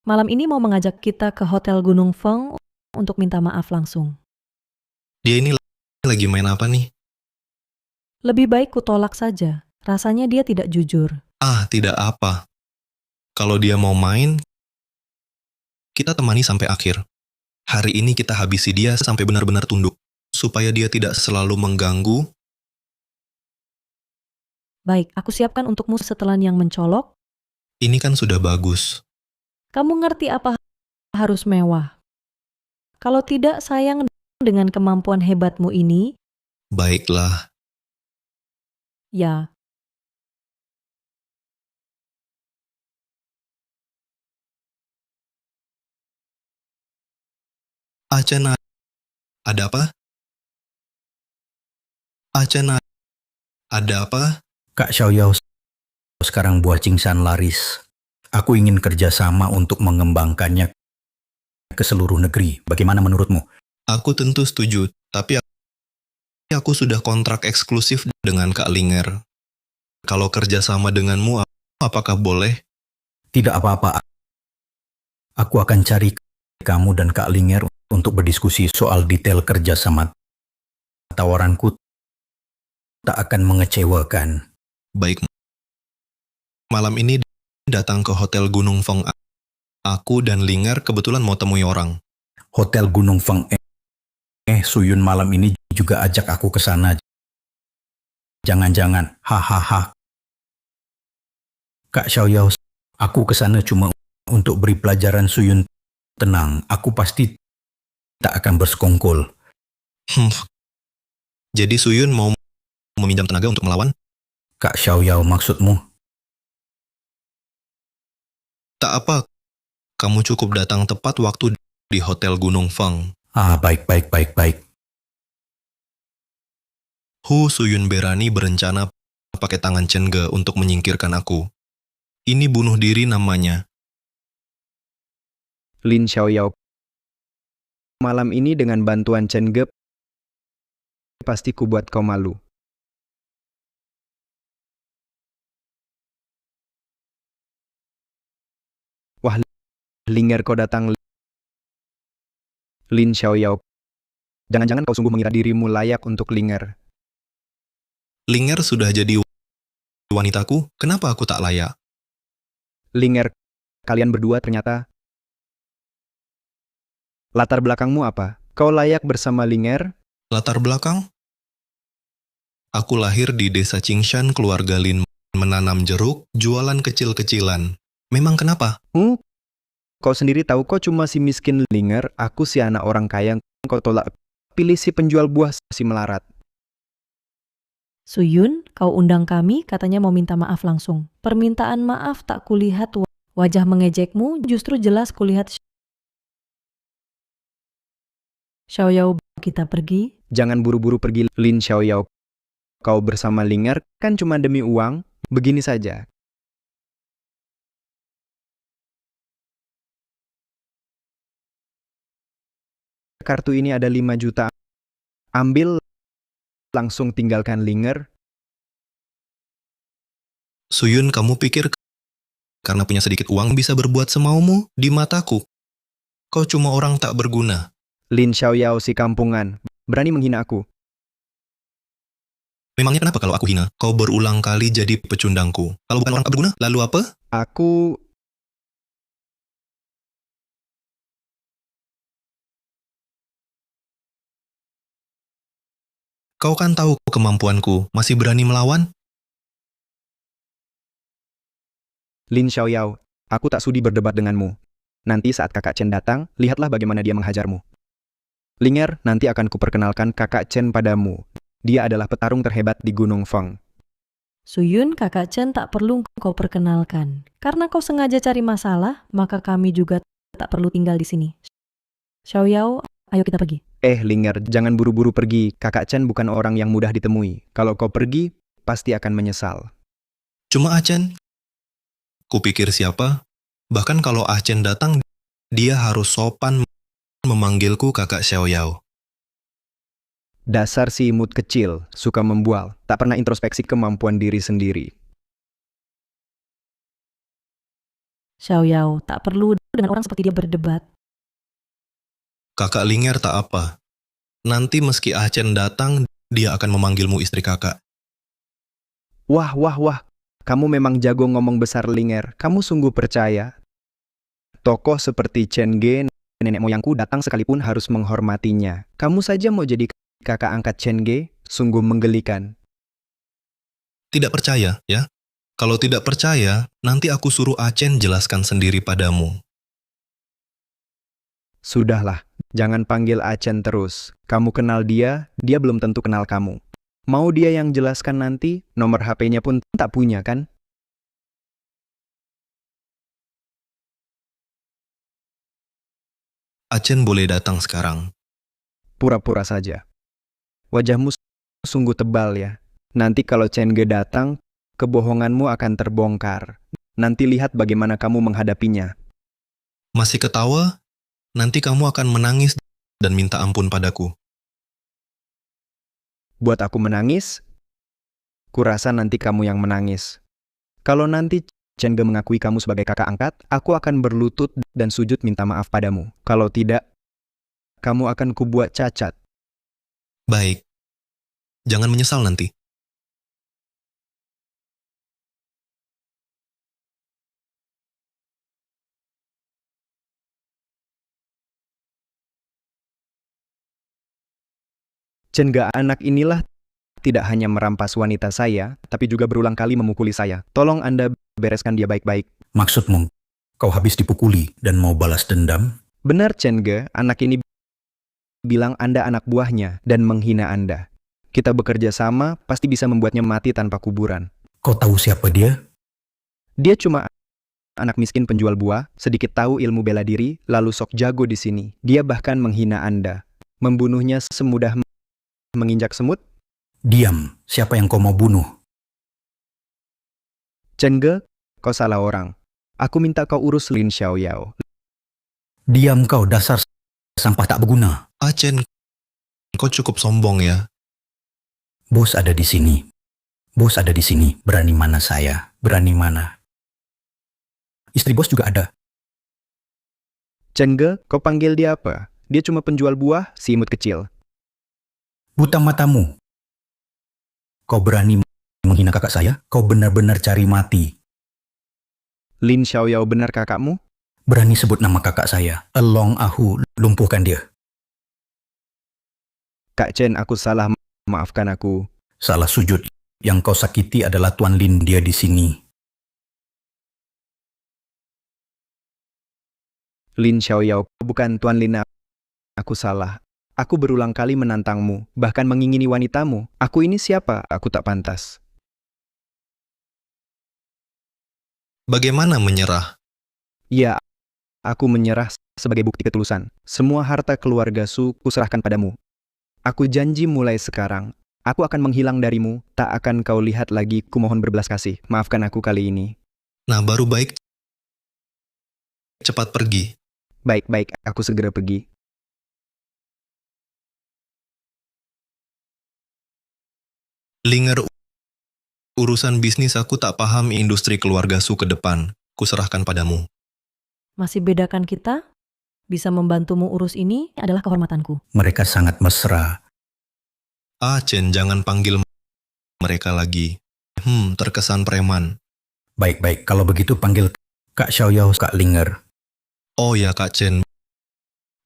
malam ini mau mengajak kita ke Hotel Gunung Feng untuk minta maaf langsung. Dia ini lagi main apa nih? Lebih baik kutolak saja. Rasanya dia tidak jujur. Tidak apa. Kalau dia mau main, kita temani sampai akhir. Hari ini kita habisi dia sampai benar-benar tunduk, supaya dia tidak selalu mengganggu. Baik, aku siapkan untukmu setelan yang mencolok. Ini kan sudah bagus. Kamu ngerti apa harus mewah? Kalau tidak, sayang dengan kemampuan hebatmu ini. Baiklah. Ya. Acana, ada apa? Acana, ada apa? Kak Xiaoyao, sekarang buah cingshan laris. Aku ingin kerjasama untuk mengembangkannya ke seluruh negeri. Bagaimana menurutmu? Aku tentu setuju, tapi aku sudah kontrak eksklusif dengan Kak Linger. Kalau kerjasama denganmu, apakah boleh? Tidak apa-apa. Aku akan cari kamu dan Kak Linger untuk berdiskusi soal detail kerjasama tawaranku tak akan mengecewakan. Baik, malam ini datang ke Hotel Gunung Feng. Aku dan Linger kebetulan mau temui orang. Hotel Gunung Feng. Suyun malam ini juga ajak aku ke sana. Jangan-jangan, hahaha. Kak Xiaoyao, aku ke sana cuma untuk beri pelajaran Suyun. Tenang, aku pasti tak akan bersekongkol. Jadi Suyun mau meminjam tenaga untuk melawan? Kak Xiaoyao, maksudmu? Tak apa, kamu cukup datang tepat waktu di Hotel Gunung Feng. Baik. Hu Suyun Berani berencana pakai tangan Chen Ge untuk menyingkirkan aku. Ini bunuh diri namanya. Lin Xiaoyao, malam ini dengan bantuan Chen Ge, pasti ku buat kau malu. Wah, Linger kau datang. Lin Xiaoyao, jangan-jangan kau sungguh mengira dirimu layak untuk Linger. Linger sudah jadi wanitaku, kenapa aku tak layak? Linger, kalian berdua ternyata. Latar belakangmu apa? Kau layak bersama Linger? Latar belakang? Aku lahir di desa Qingshan, keluarga Lin menanam jeruk, jualan kecil-kecilan. Memang kenapa? Kau sendiri tahu kau cuma si miskin Linger, aku si anak orang kaya, kau tolak. Pilih si penjual buah si melarat. Suyun, kau undang kami, katanya mau minta maaf langsung. Permintaan maaf tak kulihat wajah mengejekmu, justru jelas kulihat. Xiaoyao, kita pergi. Jangan buru-buru pergi, Lin Xiaoyao. Kau bersama Linger kan cuma demi uang, begini saja. Kartu ini ada 5 juta. Ambil, langsung tinggalkan Linger. Suyun, kamu pikir karena punya sedikit uang bisa berbuat semaumu di mataku? Kau cuma orang tak berguna. Lin Xiaoyao si kampungan, berani menghina aku. Memangnya kenapa kalau aku hina? Kau berulang kali jadi pecundangku. Kalau bukan orang tak berguna, lalu apa? Aku... Kau kan tahu kemampuanku, masih berani melawan? Lin Xiaoyao, aku tak sudi berdebat denganmu. Nanti saat kakak Chen datang, lihatlah bagaimana dia menghajarmu. Linger, nanti akan kuperkenalkan kakak Chen padamu. Dia adalah petarung terhebat di Gunung Feng. Suyun, kakak Chen tak perlu kau perkenalkan. Karena kau sengaja cari masalah, maka kami juga tak perlu tinggal di sini. Xiaoyao, ayo kita pergi. Linger, jangan buru-buru pergi. Kakak Chen bukan orang yang mudah ditemui. Kalau kau pergi, pasti akan menyesal. Cuma Achen. Kupikir siapa? Bahkan kalau Achen datang, dia harus sopan memanggilku kakak Xiaoyao. Dasar si imut kecil, suka membual, tak pernah introspeksi kemampuan diri sendiri. Xiaoyao, tak perlu dengan orang seperti dia berdebat. Kakak Linger tak apa. Nanti meski Achen datang, dia akan memanggilmu istri kakak. Wah. Kamu memang jago ngomong besar, Linger. Kamu sungguh percaya. Tokoh seperti Chen Ge, nenek moyangku datang sekalipun harus menghormatinya. Kamu saja mau jadi kakak angkat Chen Ge, sungguh menggelikan. Tidak percaya, ya? Kalau tidak percaya, nanti aku suruh Achen jelaskan sendiri padamu. Sudahlah, jangan panggil Achen terus. Kamu kenal dia belum tentu kenal kamu. Mau dia yang jelaskan nanti, nomor HP-nya pun tak punya kan? Achen boleh datang sekarang. Pura-pura saja. Wajahmu sungguh tebal ya. Nanti kalau Chen Ge datang, kebohonganmu akan terbongkar. Nanti lihat bagaimana kamu menghadapinya. Masih ketawa? Nanti kamu akan menangis dan minta ampun padaku. Buat aku menangis? Kurasa nanti kamu yang menangis. Kalau nanti Chen Ge mengakui kamu sebagai kakak angkat, aku akan berlutut dan sujud minta maaf padamu. Kalau tidak, kamu akan kubuat cacat. Baik, Jangan menyesal nanti. Cenga anak inilah tidak hanya merampas wanita saya, tapi juga berulang kali memukuli saya. Tolong Anda bereskan dia baik-baik. Maksudmu, kau habis dipukuli dan mau balas dendam? Benar, Cenga, anak ini bilang Anda anak buahnya dan menghina Anda. Kita bekerja sama, pasti bisa membuatnya mati tanpa kuburan. Kau tahu siapa dia? Dia cuma anak miskin penjual buah, sedikit tahu ilmu bela diri, lalu sok jago di sini. Dia bahkan menghina Anda. Membunuhnya semudah menginjak semut? Diam, siapa yang kau mau bunuh? Cenga, kau salah orang. Aku minta kau urus Lin Xiaoyao. Diam kau, dasar sampah tak berguna. Chen, kau cukup sombong ya. Bos ada di sini. Bos ada di sini. Berani mana saya? Berani mana? Istri bos juga ada. Cenga, kau panggil dia apa? Dia cuma penjual buah, si imut kecil. Buta matamu. Kau berani menghina kakak saya? Kau benar-benar cari mati. Lin Xiaoyao benar kakakmu? Berani sebut nama kakak saya. Elong Ahu, lumpuhkan dia. Kak Chen, aku salah. Maafkan aku. Salah sujud. Yang kau sakiti adalah Tuan Lin, dia di sini. Lin Xiaoyao, bukan Tuan Lin. Aku salah. Aku berulang kali menantangmu, bahkan mengingini wanitamu. Aku ini siapa? Aku tak pantas. Bagaimana menyerah? Ya, aku menyerah sebagai bukti ketulusan. Semua harta keluarga Su kuserahkan padamu. Aku janji mulai sekarang, aku akan menghilang darimu, tak akan kau lihat lagi, kumohon berbelas kasih. Maafkan aku kali ini. Nah, baru baik cepat pergi. Baik-baik, aku segera pergi. Linger, urusan bisnis aku tak paham industri keluarga Su ke depan. Kuserahkan padamu. Masih bedakan kita? Bisa membantumu urus ini adalah kehormatanku. Mereka sangat mesra. Chen, jangan panggil mereka lagi. Terkesan preman. Baik-baik, kalau begitu panggil Kak Xiaoyao, Kak Linger. Oh ya, Kak Chen.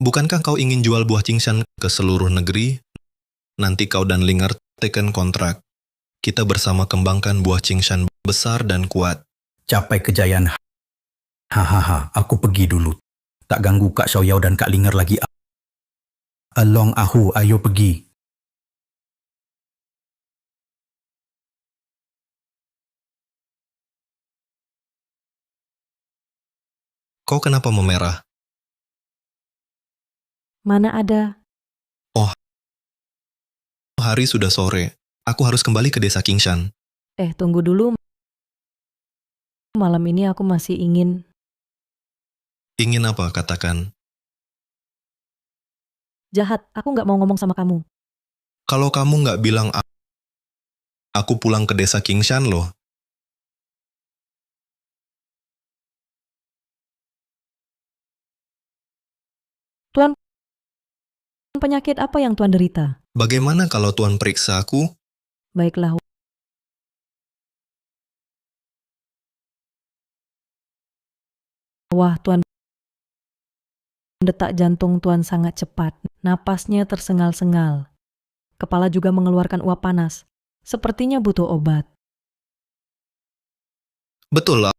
Bukankah kau ingin jual buah Qingshan ke seluruh negeri? Nanti kau dan Linger teken kontrak. Kita bersama kembangkan buah Qingshan besar dan kuat. Capai kejayaan. Hahaha, aku pergi dulu. Tak ganggu Kak Xiaoyao dan Kak Linger lagi. Elong Ahu, ayo pergi. Kau kenapa memerah? Mana ada? Oh, hari sudah sore. Aku harus kembali ke desa Qingshan. Tunggu dulu. Malam ini aku masih ingin... Ingin apa, katakan. Jahat, aku nggak mau ngomong sama kamu. Kalau kamu nggak bilang aku pulang ke desa Qingshan loh. Tuan, penyakit apa yang Tuan derita? Bagaimana kalau Tuan periksa aku? Baiklah. Wah, Tuan, detak jantung Tuan sangat cepat. Napasnya tersengal-sengal. Kepala juga mengeluarkan uap panas. Sepertinya butuh obat. Betul lah.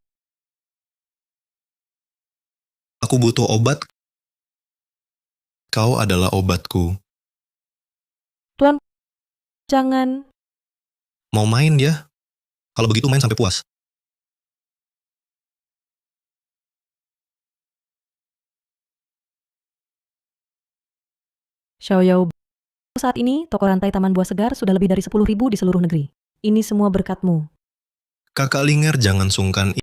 Aku butuh obat. Kau adalah obatku. Tuan, jangan. Mau main ya? Kalau begitu main sampai puas. Xiaoyao, saat ini toko rantai Taman Buah Segar sudah lebih dari 10.000 di seluruh negeri. Ini semua berkatmu. Kakak Linger, jangan sungkan.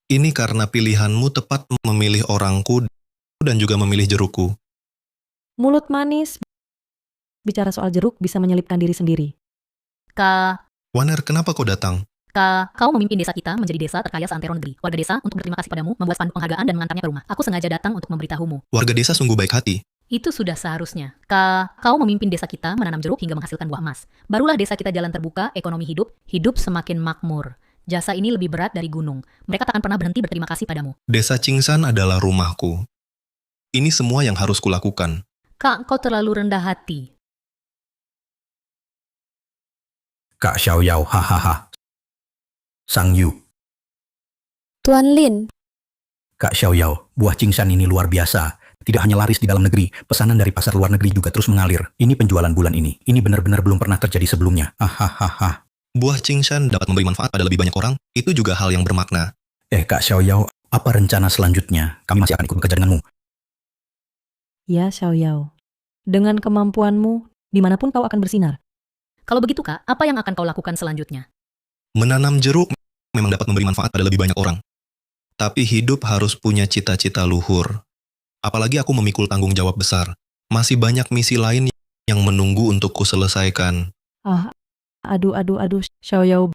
Ini karena pilihanmu tepat memilih orangku dan juga memilih jerukku. Mulut manis. Bicara soal jeruk bisa menyelipkan diri sendiri. Kak, Waner, kenapa kau datang? kau memimpin desa kita menjadi desa terkaya seantero negeri. Warga desa, untuk berterima kasih padamu, membuat spanduk penghargaan dan mengantarnya ke rumah. Aku sengaja datang untuk memberitahumu. Warga desa sungguh baik hati. Itu sudah seharusnya. Kau memimpin desa kita menanam jeruk hingga menghasilkan buah emas. Barulah desa kita jalan terbuka, ekonomi hidup semakin makmur. Jasa ini lebih berat dari gunung. Mereka tak akan pernah berhenti berterima kasih padamu. Desa Cingshan adalah rumahku. Ini semua yang harus kulakukan. Kak, kau terlalu rendah hati. Kak Xiaoyao, hahaha. Sang Yu, Tuan Lin, Kak Xiaoyao, buah Cingshan ini luar biasa. Tidak hanya laris di dalam negeri, pesanan dari pasar luar negeri juga terus mengalir. Ini penjualan bulan ini. Ini benar-benar belum pernah terjadi sebelumnya. Hahaha. Buah Cingshan dapat memberi manfaat pada lebih banyak orang, itu juga hal yang bermakna. Kak Xiaoyao, apa rencana selanjutnya? Kami masih akan ikut bekerja denganmu. Ya, Xiaoyao. Dengan kemampuanmu, dimanapun kau akan bersinar. Kalau begitu, Kak, apa yang akan kau lakukan selanjutnya? Menanam jeruk memang dapat memberi manfaat pada lebih banyak orang. Tapi hidup harus punya cita-cita luhur. Apalagi aku memikul tanggung jawab besar. Masih banyak misi lain yang menunggu untuk kuselesaikan. Aduh, Xiaoyao,